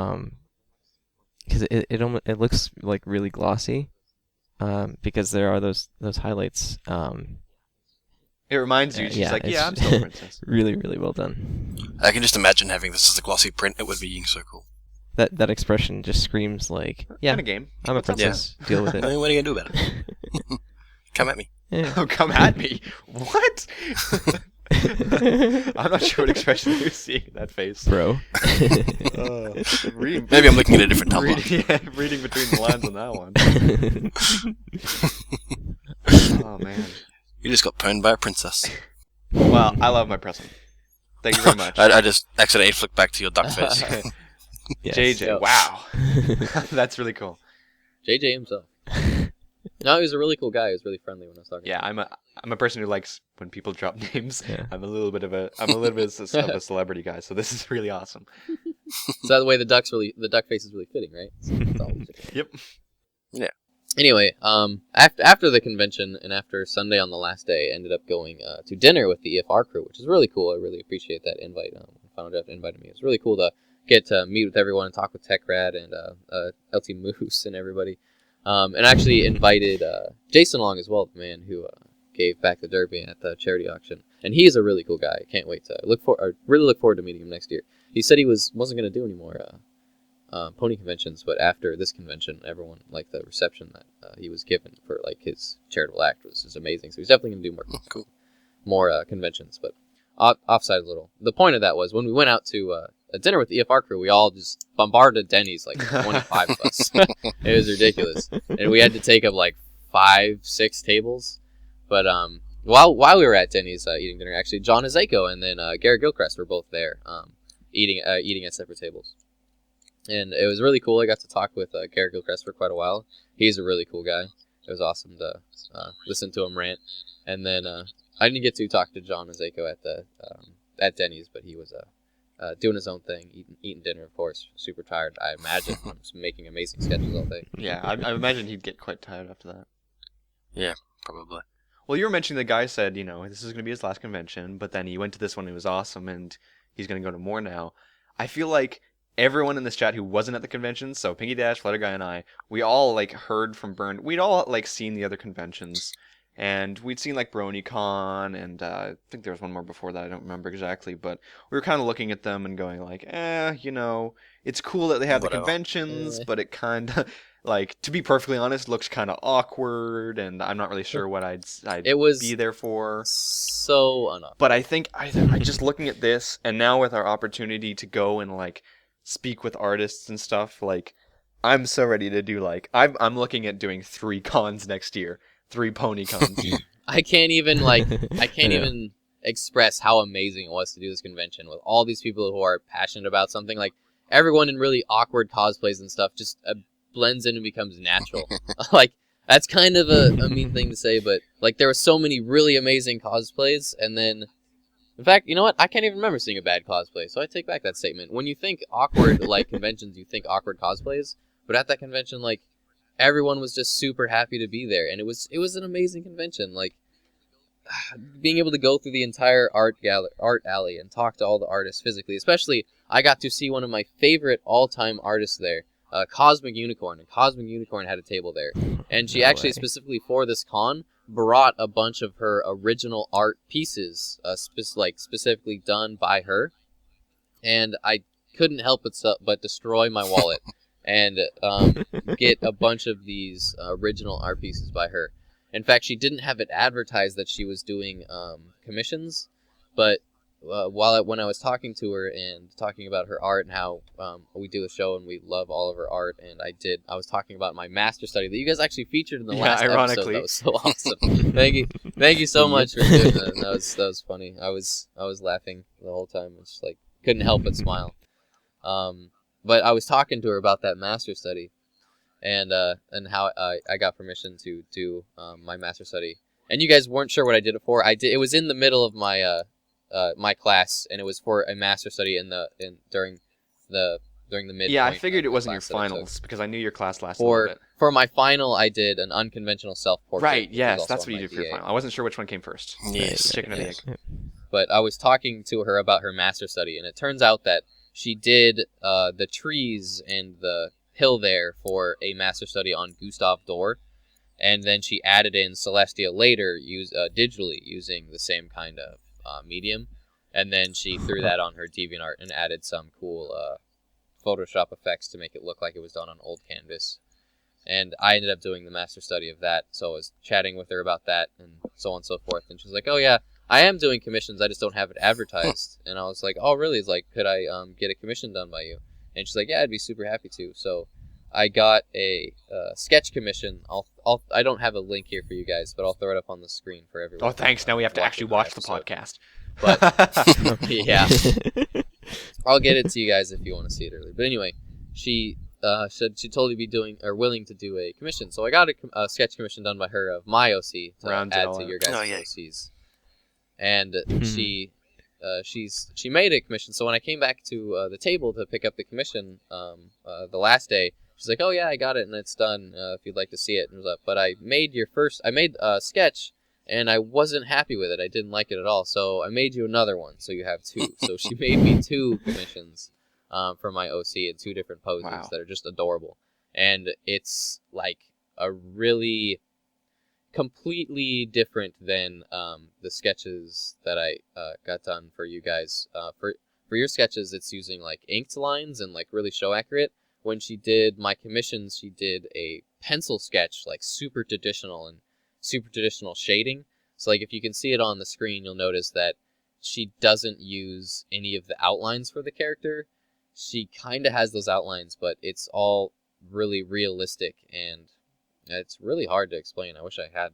Because it looks like really glossy. Because there are those highlights. It reminds you. She's yeah, like, it's yeah, I'm still a princess. really, really well done. I can just imagine having this as a glossy print. It would be so cool. That expression just screams like, yeah, Kind of game. I'm a What's up? princess. Deal with I it. mean, what are you going to do about it? Come at me. Yeah. Oh, come at me. What? I'm not sure what expression you're seeing in that face. Bro. Maybe I'm looking at a different Tumblr. Reading between the lines on that one. Oh, man. You just got pwned by a princess. Well, I love my present. Thank you very much. I just accidentally flicked back to your duck face. Yes. JJ, Yep. wow. That's really cool. JJ himself. No, he was a really cool guy. He was really friendly when I was talking. Yeah, I'm a person who likes when people drop names. Yeah. I'm a little bit of a of a celebrity guy, so this is really awesome. So that way the duck face is really fitting, right? So that's all we should do. Yep. Anyway, after the convention and after Sunday on the last day, I ended up going to dinner with the EFR crew, which is really cool. I really appreciate that invite. Final Draft invited me. It was really cool to get to meet with everyone and talk with TechRad and LT Moose and everybody. And actually invited Jason along as well, the man who gave back the Derby at the charity auction. And he is a really cool guy. I can't wait to really look forward to meeting him next year. He said he wasn't going to do any more pony conventions, but after this convention, everyone liked the reception that he was given for like his charitable act was just amazing. So he's definitely going to do more conventions, but offside a little. The point of that was when we went out to a dinner with the EFR crew, we all just bombarded Denny's, like 25 of us. It was ridiculous, and we had to take up like 5-6 tables. But while we were at Denny's eating dinner, actually John Azeko and then Garrett Gilchrist were both there eating at separate tables. And it was really cool. I got to talk with Garrett Gilchrist for quite a while. He's a really cool guy. It was awesome to listen to him rant. And then I didn't get to talk to John Azeko at Denny's, but he was doing his own thing, eating dinner, of course. Super tired, I imagine. I'm just making amazing sketches all day. Yeah, I imagine he'd get quite tired after that. Yeah, probably. Well, you were mentioning the guy said, this is going to be his last convention, but then he went to this one and it was awesome, and he's going to go to more now. I feel like everyone in this chat who wasn't at the convention, so Pinky Dash, Flutter Guy, and I, we all like heard from Burn. We'd all like seen the other conventions, and we'd seen like BronyCon, and I think there was one more before that. I don't remember exactly, but we were kind of looking at them and going like, it's cool that they have the conventions, but it kind of like, to be perfectly honest, looks kind of awkward, and I'm not really sure what I'd be there for. So unawkward. But I think I just looking at this, and now with our opportunity to go and like speak with artists and stuff, like I'm so ready to do like I'm looking at doing 3 cons next year, 3 pony cons. I can't even even express how amazing it was to do this convention with all these people who are passionate about something. Like everyone in really awkward cosplays and stuff just blends in and becomes natural. Like that's kind of a mean thing to say, but like there were so many really amazing cosplays, and then in fact, you know what? I can't even remember seeing a bad cosplay, so I take back that statement. When you think awkward, like, conventions, you think awkward cosplays, but at that convention, like, everyone was just super happy to be there, and it was an amazing convention. Like, being able to go through the entire art alley and talk to all the artists physically, especially, I got to see one of my favorite all-time artists there, Cosmic Unicorn, and Cosmic Unicorn had a table there, and she specifically for this con brought a bunch of her original art pieces, specifically done by her, and I couldn't help but destroy my wallet and get a bunch of these original art pieces by her. In fact, she didn't have it advertised that she was doing commissions, but when I was talking to her and talking about her art and how we do a show and we love all of her art, and I was talking about my master study that you guys actually featured in the last episode. That was so awesome. Thank you so much for doing that. That was funny. I was laughing the whole time. It's just like couldn't help but smile. But I was talking to her about that master study, and how I got permission to do my master study. And you guys weren't sure what I did it for. It was in the middle of my my class, and it was for a master study during the midpoint. Yeah, I figured it wasn't your finals because I knew your class lasted a little bit. For my final, I did an unconventional self-portrait. Right, yes, that's what you did for your final. I wasn't sure which one came first. Yes. Chicken or the egg. But I was talking to her about her master study, and it turns out that she did the trees and the hill there for a master study on Gustav Doré, and then she added in Celestia later digitally using the same kind of medium, and then she threw that on her DeviantArt and added some cool Photoshop effects to make it look like it was done on old canvas. And I ended up doing the master study of that, so I was chatting with her about that and so on and so forth, and she was like, oh yeah, I am doing commissions, I just don't have it advertised. And I was like, oh really? It's like, could I get a commission done by you? And she's like, yeah, I'd be super happy to. So I got a sketch commission. I don't have a link here for you guys, but I'll throw it up on the screen for everyone. Oh, thanks. Now we have to actually watch the episode. podcast. But yeah, I'll get it to you guys if you want to see it earlier. But anyway, she said she'd totally be willing to do a commission. So I got a sketch commission done by her of my OC to add to your guys' OCs. And she made a commission. So when I came back to the table to pick up the commission the last day, she's like, "Oh yeah, I got it and it's done. If you'd like to see it." And I was like, "But I made a sketch and I wasn't happy with it. I didn't like it at all. So I made you another one. So you have two." So she made me two commissions for my OC in two different poses that are just adorable. And it's like a really completely different than the sketches that I got done for you guys. For your sketches, it's using like inked lines and like really show accurate. When she did my commissions, she did a pencil sketch, like super traditional shading. So like if you can see it on the screen, you'll notice that she doesn't use any of the outlines for the character. She kind of has those outlines, but it's all really realistic, and it's really hard to explain. I wish I had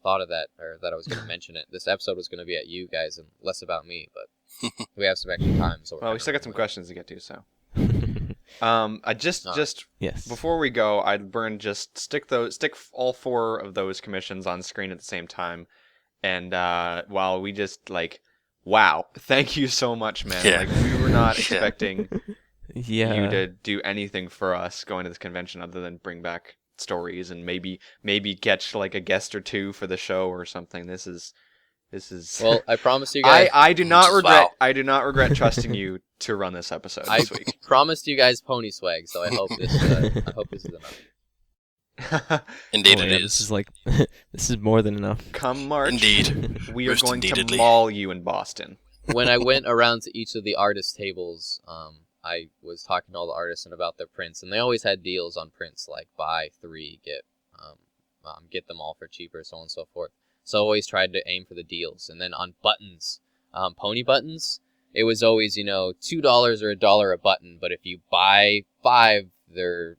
thought of that, or that I was going to mention it. This episode was going to be at you guys and less about me, but we have some extra time. So well, we still got some questions to get to, so. I just yes. Before we go, I'd stick all four of those commissions on screen at the same time, and while we just like, wow, thank you so much, man. Yeah. Like we were not expecting you Yeah. to do anything for us going to this convention other than bring back stories and maybe catch like a guest or two for the show or something. This is well, I promise you guys. I do not regret trusting you to run this episode this week. Promised you guys pony swag, so I hope this is enough. Indeed, Oh, it yeah, is. This is like this is more than enough. Come March, Indeed. we are Most going to indeededly. maul you in Boston. When I went around to each of the artist tables, I was talking to all the artists and about their prints, and they always had deals on prints, like buy 3, get them all for cheaper, so on and so forth. So I always tried to aim for the deals. And then on buttons, pony buttons, it was always, $2 or $1 a button, but if you buy 5, they're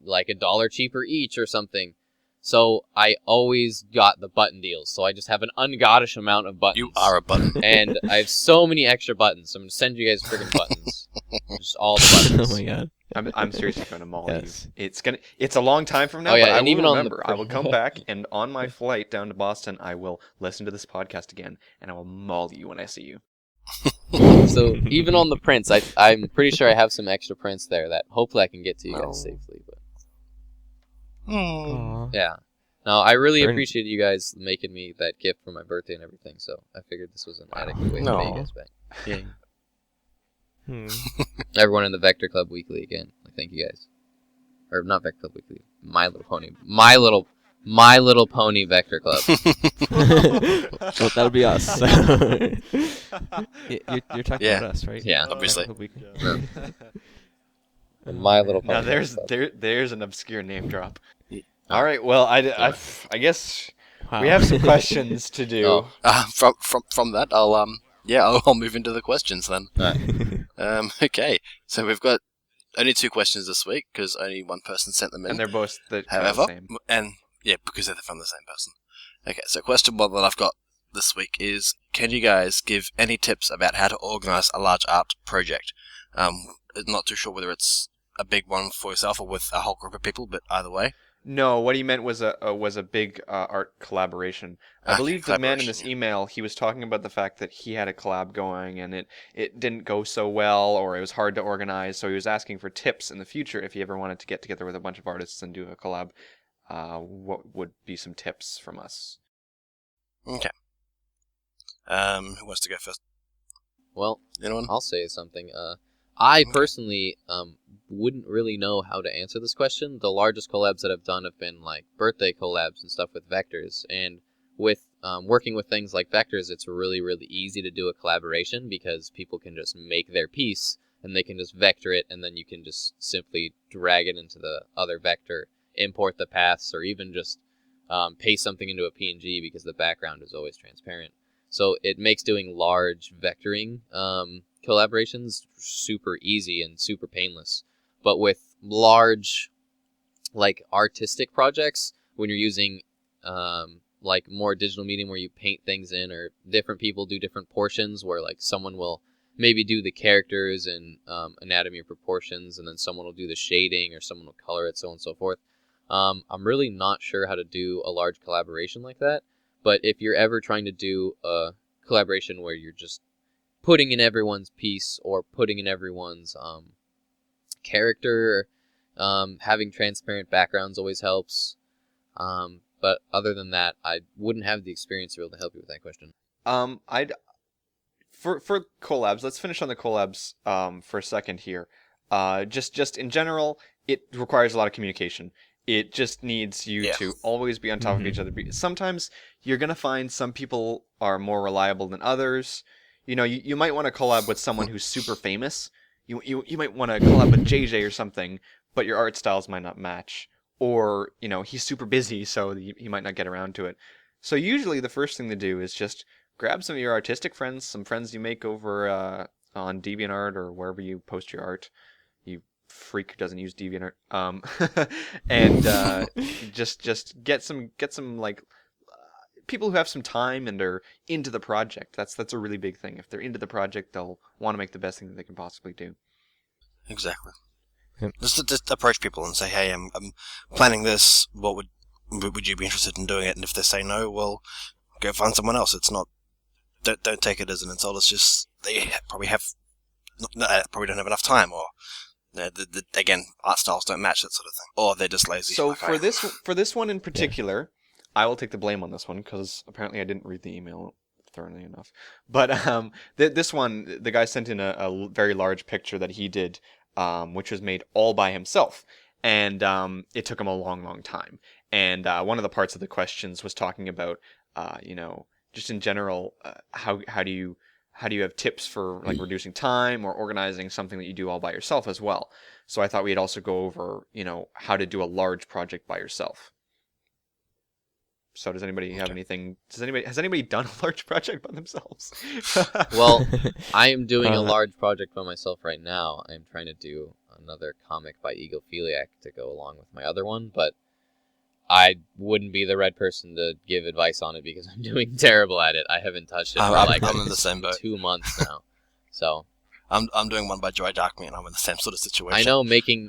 like $1 cheaper each or something. So I always got the button deals. So I just have an ungoddish amount of buttons. You are a button. And I have so many extra buttons. So I'm going to send you guys friggin' buttons. Just all the buttons. Oh my god. I'm seriously going to maul Yes. you. It's a long time from now, Oh, yeah, but I and will even on the remember. I will come back, and on my flight down to Boston, I will listen to this podcast again, and I will maul you when I see you. So even on the prints, I'm pretty sure I have some extra prints there that hopefully I can get to you guys safely. But Aw. yeah, no, I really Very- appreciate you guys making me that gift for my birthday and everything. So I figured this was an adequate way to pay you guys back. Yeah. Hmm. Everyone in the Vector Club Weekly again. Thank you guys. Or not Vector Club Weekly. My Little Pony. My Little Pony Vector Club. Well, that'll be us. You're talking Yeah. about us, right? Yeah. Obviously. My Little Pony. Now Vector Club. there's an obscure name drop. Yeah. All right, well, I guess Wow. we have some questions to do. Oh. From that, I'll move into the questions then. Alright. Okay, so we've got only 2 questions this week because only one person sent them in. And they're both the However, same. and yeah, because they're from the same person. Okay, so question 1 that I've got this week is: can you guys give any tips about how to organize a large art project? Not too sure whether it's a big one for yourself or with a whole group of people, but either way. No, what he meant was a big art collaboration. I believe the man in this collaboration, email, he was talking about the fact that he had a collab going and it didn't go so well, or it was hard to organize. So he was asking for tips in the future if he ever wanted to get together with a bunch of artists and do a collab. What would be some tips from us? Okay. Who wants to go first? Well, Anyone? I'll say something. I personally wouldn't really know how to answer this question. The largest collabs that I've done have been like birthday collabs and stuff with vectors. And with working with things like vectors, it's really, really easy to do a collaboration because people can just make their piece and they can just vector it, and then you can just simply drag it into the other vector, import the paths, or even just paste something into a PNG because the background is always transparent. So it makes doing large vectoring collaborations super easy and super painless. But with large like artistic projects, when you're using like more digital medium where you paint things in, or different people do different portions where like someone will maybe do the characters and anatomy or proportions, and then someone will do the shading, or someone will color it, so on and so forth. I'm really not sure how to do a large collaboration like that, but if you're ever trying to do a collaboration where you're just putting in everyone's piece or putting in everyone's character, having transparent backgrounds always helps. But other than that, I wouldn't have the experience to be able to help you with that question. I'd for collabs. Let's finish on the collabs for a second here. Just in general, it requires a lot of communication. It just needs you to always be on top of each other. Sometimes you're gonna find some people are more reliable than others. You know, you might want to collab with someone who's super famous. You might want to collab with JJ or something, but your art styles might not match. Or, you know, he's super busy, so he might not get around to it. So usually the first thing to do is just grab some of your artistic friends, some friends you make over on DeviantArt or wherever you post your art. You freak who doesn't use DeviantArt. And just get some like people who have some time and are into the project. That's a really big thing. If they're into the project, they'll want to make the best thing that they can possibly do. Exactly. Yep. Just approach people and say, hey, I'm planning this. What would you be interested in doing it? And if they say no, well, go find someone else. It's not. Don't take it as an insult. It's just they probably don't have enough time, or again, art styles don't match, that sort of thing, or they're just lazy. So like for this one in particular, I will take the blame on this one because apparently I didn't read the email thoroughly enough. But this one, the guy sent in a very large picture that he did. Which was made all by himself, and it took him a long time. And one of the parts of the questions was talking about, just in general, how do you have tips for like reducing time or organizing something that you do all by yourself as well. So I thought we'd also go over, how to do a large project by yourself. So does anybody have anything? Has anybody done a large project by themselves? Well, I am doing a large project by myself right now. I'm trying to do another comic by Egophiliac to go along with my other one, but I wouldn't be the right person to give advice on it because I'm doing terrible at it. I haven't touched it for like I'm in the same boat. 2 months now. So I'm doing one by Joy Darkme, and I'm in the same sort of situation. I know making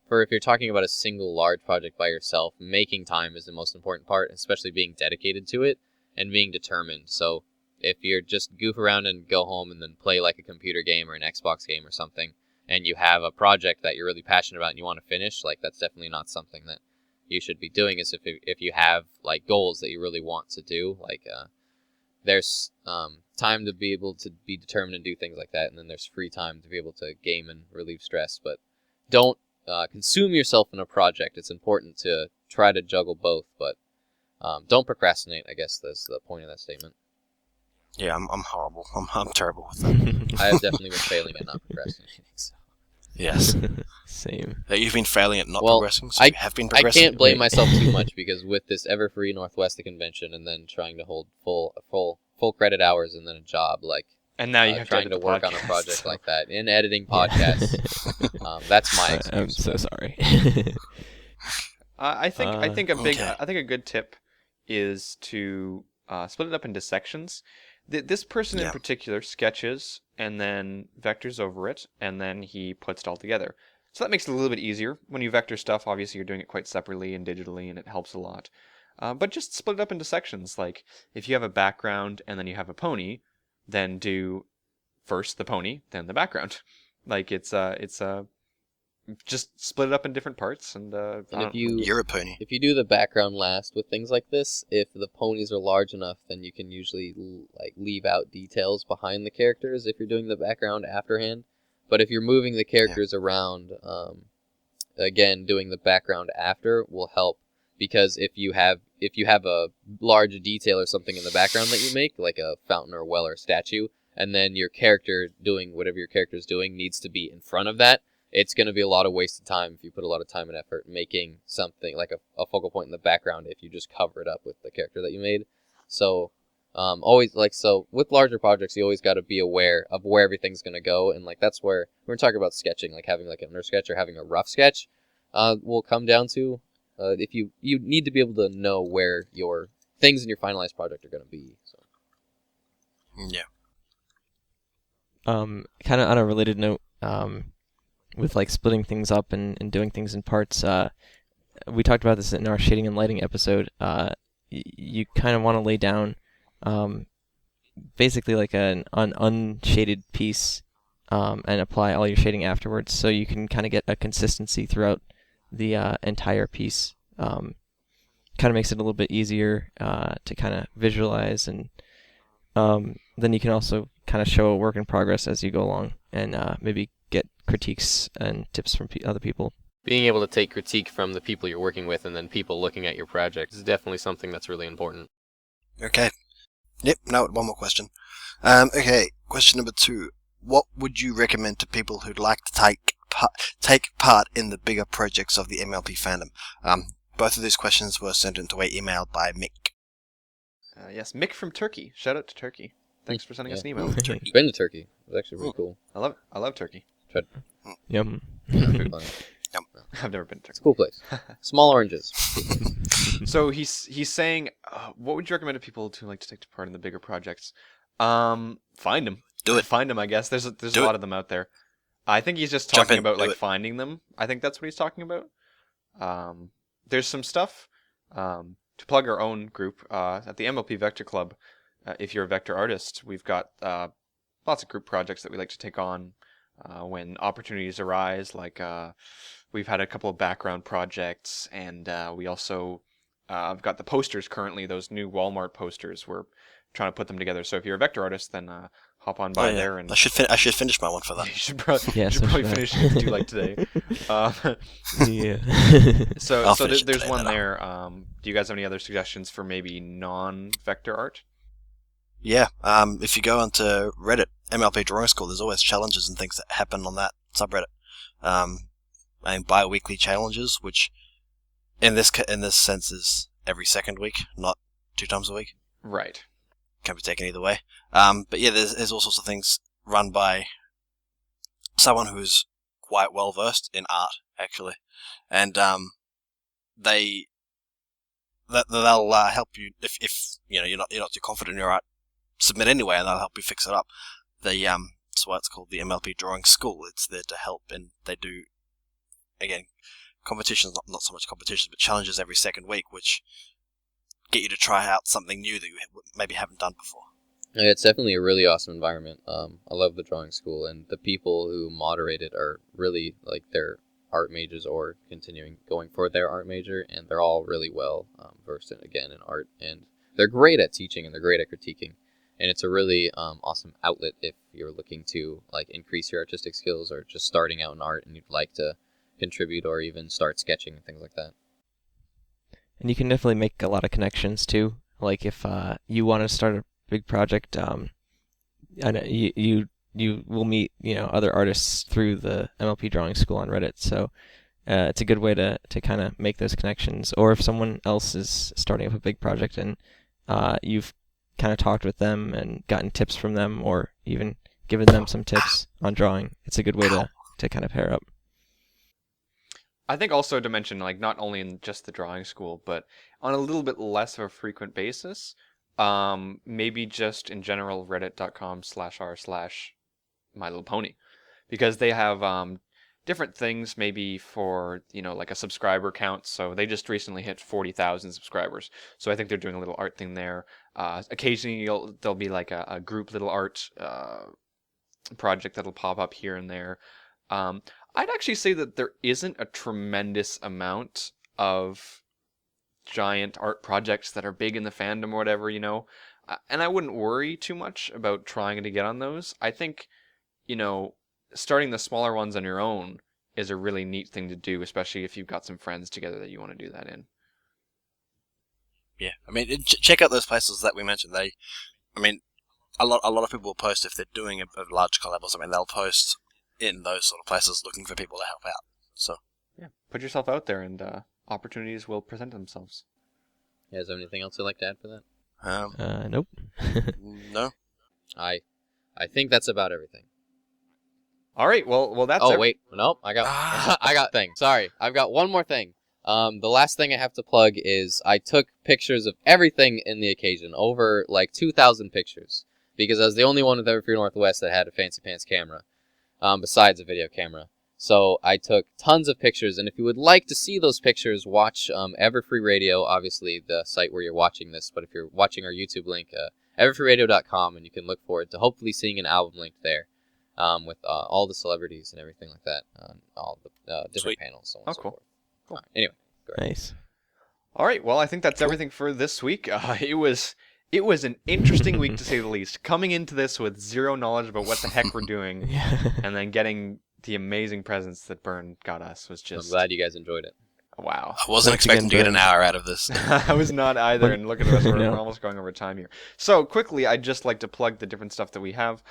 if you're talking about a single large project by yourself, making time is the most important part, especially being dedicated to it and being determined. So if you're just goof around and go home and then play like a computer game or an Xbox game or something, and you have a project that you're really passionate about and you want to finish, like that's definitely not something that you should be doing. Is if you have like goals that you really want to do, like there's time to be able to be determined and do things like that, and then there's free time to be able to game and relieve stress. But don't consume yourself in a project. It's important to try to juggle both, but don't procrastinate. I guess that's the point of that statement. Yeah, I'm horrible. I'm terrible with that. I have definitely been failing at not procrastinating. So. Yes. Same. You've been failing at not Well, progressing, so you have been progressing. I can't blame myself too much because with this EverFree Northwest convention and then trying to hold full credit hours and then a job, like and now you have trying to work on a project like that in editing podcasts. That's my excuse. I'm so sorry. I think a good tip is to split it up into sections. This person in particular sketches and then vectors over it, and then he puts it all together. So that makes it a little bit easier. When you vector stuff, obviously you're doing it quite separately and digitally, and it helps a lot. But just split it up into sections. Like if you have a background and then you have a pony, then do first the pony, then the background. Like it's just split it up in different parts, and you're a pony. If you do the background last with things like this, if the ponies are large enough, then you can usually like leave out details behind the characters if you're doing the background afterhand. But if you're moving the characters around, again, doing the background after will help, because if you have a large detail or something in the background that you make, like a fountain or well or a statue, and then your character doing whatever your character is doing needs to be in front of that, it's going to be a lot of wasted time if you put a lot of time and effort making something like a focal point in the background if you just cover it up with the character that you made. So always with larger projects, you always got to be aware of where everything's going to go, and like that's where we're talking about sketching, like having like an under sketch or having a rough sketch. will come down to if you need to be able to know where your things in your finalized project are going to be. So. Yeah. Kind of on a related note, with like splitting things up and doing things in parts, we talked about this in our shading and lighting episode. You kind of want to lay down basically like an unshaded piece and apply all your shading afterwards, so you can kind of get a consistency throughout the entire piece. Kind of makes it a little bit easier to kind of visualize, and then you can also kind of show a work in progress as you go along, and maybe get critiques and tips from other people. Being able to take critique from the people you're working with and then people looking at your project is definitely something that's really important. Okay. Yep, now one more question. Okay, question number 2. What would you recommend to people who'd like to take part in the bigger projects of the MLP fandom? Both of these questions were sent into an email by Mick. Yes, Mick from Turkey. Shout out to Turkey. Thanks for sending us an email. Been to Turkey. It was actually really cool. I love Turkey. Yum. I've never been to Turkey. It's a cool place. Small oranges. So he's saying, what would you recommend to people who like to take part in the bigger projects? Find them. Do it. Find them, I guess. There's Do a lot it. of them out there. I think he's just Jump talking in, about do like it. finding them. I think that's what he's talking about. There's some stuff to plug our own group at the MLP Vector Club. If you're a vector artist, we've got lots of group projects that we like to take on when opportunities arise. Like we've had a couple of background projects, and we also I've got the posters currently. Those new Walmart posters. We're trying to put them together. So if you're a vector artist, then hop on by there. And I should finish my one for that. you should probably, Yeah, you should so probably should I. finish it if you do like today. Yeah. So finish it there's today, one then there. Do you guys have any other suggestions for maybe non-vector art? Yeah, if you go onto Reddit, MLP Drawing School, there's always challenges and things that happen on that subreddit. And bi-weekly challenges, which in this sense is every second week, not 2 times a week. Right. Can be taken either way. But yeah, there's all sorts of things run by someone who's quite well versed in art, actually, and they'll help you if you know you're not too confident in your art. Submit anyway, and they'll help you fix it up. That's why it's called the MLP Drawing School. It's there to help, and they do, again, competitions, not so much competitions, but challenges every second week, which get you to try out something new that you maybe haven't done before. Yeah, it's definitely a really awesome environment. I love the drawing school, and the people who moderate it are really like they're art majors or going for their art major, and they're all really well versed in art, and they're great at teaching and they're great at critiquing. And it's a really awesome outlet if you're looking to like increase your artistic skills or just starting out in art and you'd like to contribute or even start sketching and things like that. And you can definitely make a lot of connections too. Like if you want to start a big project, I know you will meet other artists through the MLP Drawing School on Reddit. So it's a good way to kind of make those connections. Or if someone else is starting up a big project and you've kind of talked with them and gotten tips from them, or even given them some tips on drawing, it's a good way to kind of pair up. I think also to mention, like, not only in just the drawing school, but on a little bit less of a frequent basis, maybe just in general reddit.com/r/My Little Pony, because they have different things maybe for, like a subscriber count. So they just recently hit 40,000 subscribers. So I think they're doing a little art thing there. Occasionally there'll be like a group little art project that'll pop up here and there. I'd actually say that there isn't a tremendous amount of giant art projects that are big in the fandom or whatever, and I wouldn't worry too much about trying to get on those. I think, starting the smaller ones on your own is a really neat thing to do, especially if you've got some friends together that you want to do that in. Yeah, I mean, check out those places that we mentioned. A lot of people will post if they're doing a large collab or something. They'll post in those sort of places looking for people to help out. So yeah, put yourself out there, and opportunities will present themselves. Yeah, is there anything else you'd like to add for that? Nope. No. I think that's about everything. All right. Well, that's. Oh wait, nope. I got I got thing. Sorry, I've got one more thing. The last thing I have to plug is I took pictures of everything in the occasion, over like 2,000 pictures, because I was the only one with EverFree Northwest that had a fancy pants camera, besides a video camera. So I took tons of pictures, and if you would like to see those pictures, watch EverFree Radio, obviously the site where you're watching this. But if you're watching our YouTube link, everfreeradio.com, and you can look forward to hopefully seeing an album link there, with all the celebrities and everything like that, all the different panels. So on and so cool. forth. Cool. Anyway, go ahead. Nice. All right. Well, I think that's everything for this week. It was an interesting week to say the least. Coming into this with zero knowledge about what the heck we're doing, and then getting the amazing presents that Byrne got us was just. I'm glad you guys enjoyed it. Wow. I wasn't expecting to get an hour out of this. I was not either, and look at us, we're almost going over time here. So, quickly, I'd just like to plug the different stuff that we have.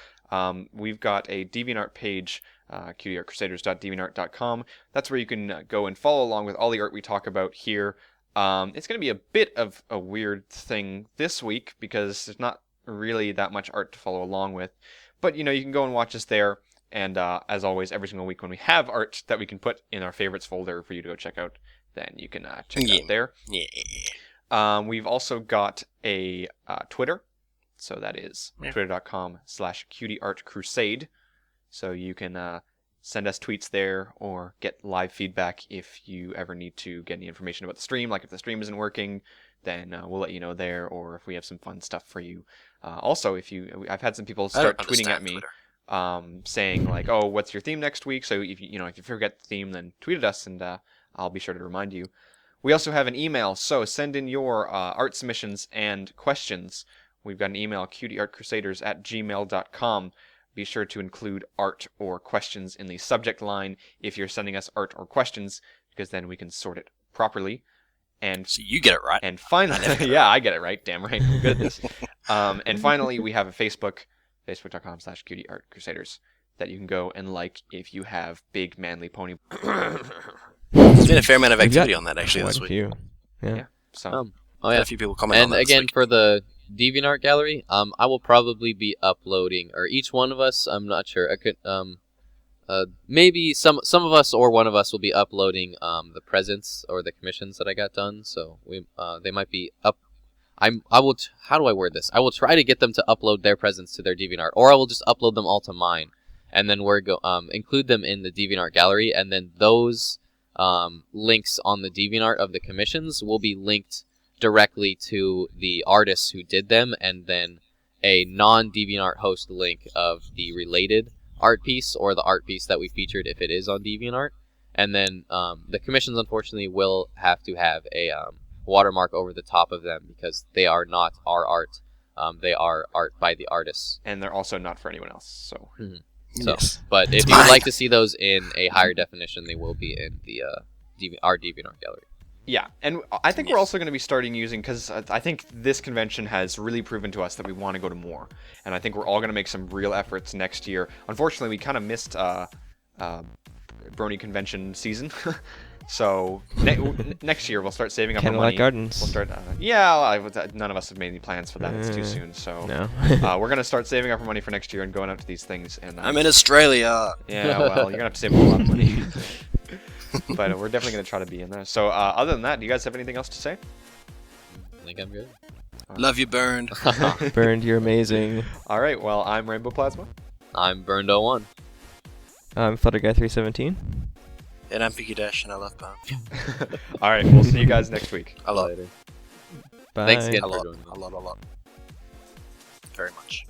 We've got a DeviantArt page, cutieartcrusaders.deviantart.com. That's where you can go and follow along with all the art we talk about here. It's going to be a bit of a weird thing this week, because there's not really that much art to follow along with. But, you can go and watch us there. And as always, every single week when we have art that we can put in our favorites folder for you to go check out, then you can check it out there. Yeah. We've also got a Twitter. So that is twitter.com/cutieartcrusade. So you can send us tweets there or get live feedback if you ever need to get any information about the stream. Like if the stream isn't working, then we'll let you know there, or if we have some fun stuff for you. Also, I've had some people start tweeting at me. Twitter. Saying like, oh, what's your theme next week? So if you forget the theme, then tweet at us, and I'll be sure to remind you. We also have an email, so send in your art submissions and questions. We've got an email, cutieartcrusaders@gmail.com. Be sure to include art or questions in the subject line if you're sending us art or questions, because then we can sort it properly. And So you get it right. And finally, yeah, I get it right. Damn right, I'm good at this. And finally, we have a Facebook. Facebook.com/cutieartcrusaders that you can go and like if you have big manly pony. There's been a fair amount of activity on that actually this week. Yeah. So Had a few people comment on And that this again, week. for the DeviantArt gallery, I will probably be uploading, or each one of us, I'm not sure. I could, maybe some of us or one of us will be uploading the presents or the commissions that I got done. So they might be up. How do I word this? I will try to get them to upload their presents to their DeviantArt, or I will just upload them all to mine, and then include them in the DeviantArt gallery, and then those links on the DeviantArt of the commissions will be linked directly to the artists who did them, and then a non-DeviantArt host link of the related art piece or the art piece that we featured if it is on DeviantArt, and then the commissions unfortunately will have to have a watermark over the top of them because they are not our art. They are art by the artists. And they're also not for anyone else. So, Yes. But if you would like to see those in a higher definition, they will be in the our DeviantArt gallery. Yeah, and I think we're also going to be starting using, because I think this convention has really proven to us that we want to go to more. And I think we're all going to make some real efforts next year. Unfortunately, we kind of missed Brony convention season. So next year we'll start saving up our money. Gardens. We'll start. None of us have made any plans for that. It's too soon. So No. we're gonna start saving up our money for next year and going out to these things. And I'm in Australia. yeah, well, you're gonna have to save a lot of money. But we're definitely gonna try to be in there. So other than that, do you guys have anything else to say? I think I'm good. Love you, Burned. Burned, you're amazing. All right. Well, I'm Rainbow Plasma. I'm Burned01. I'm Flutterguy317. And I'm Piggy Dash, and I love Bone. All right. We'll see you guys next week. A lot. Bye. Thanks again A for lot. joining us. A lot. Very much.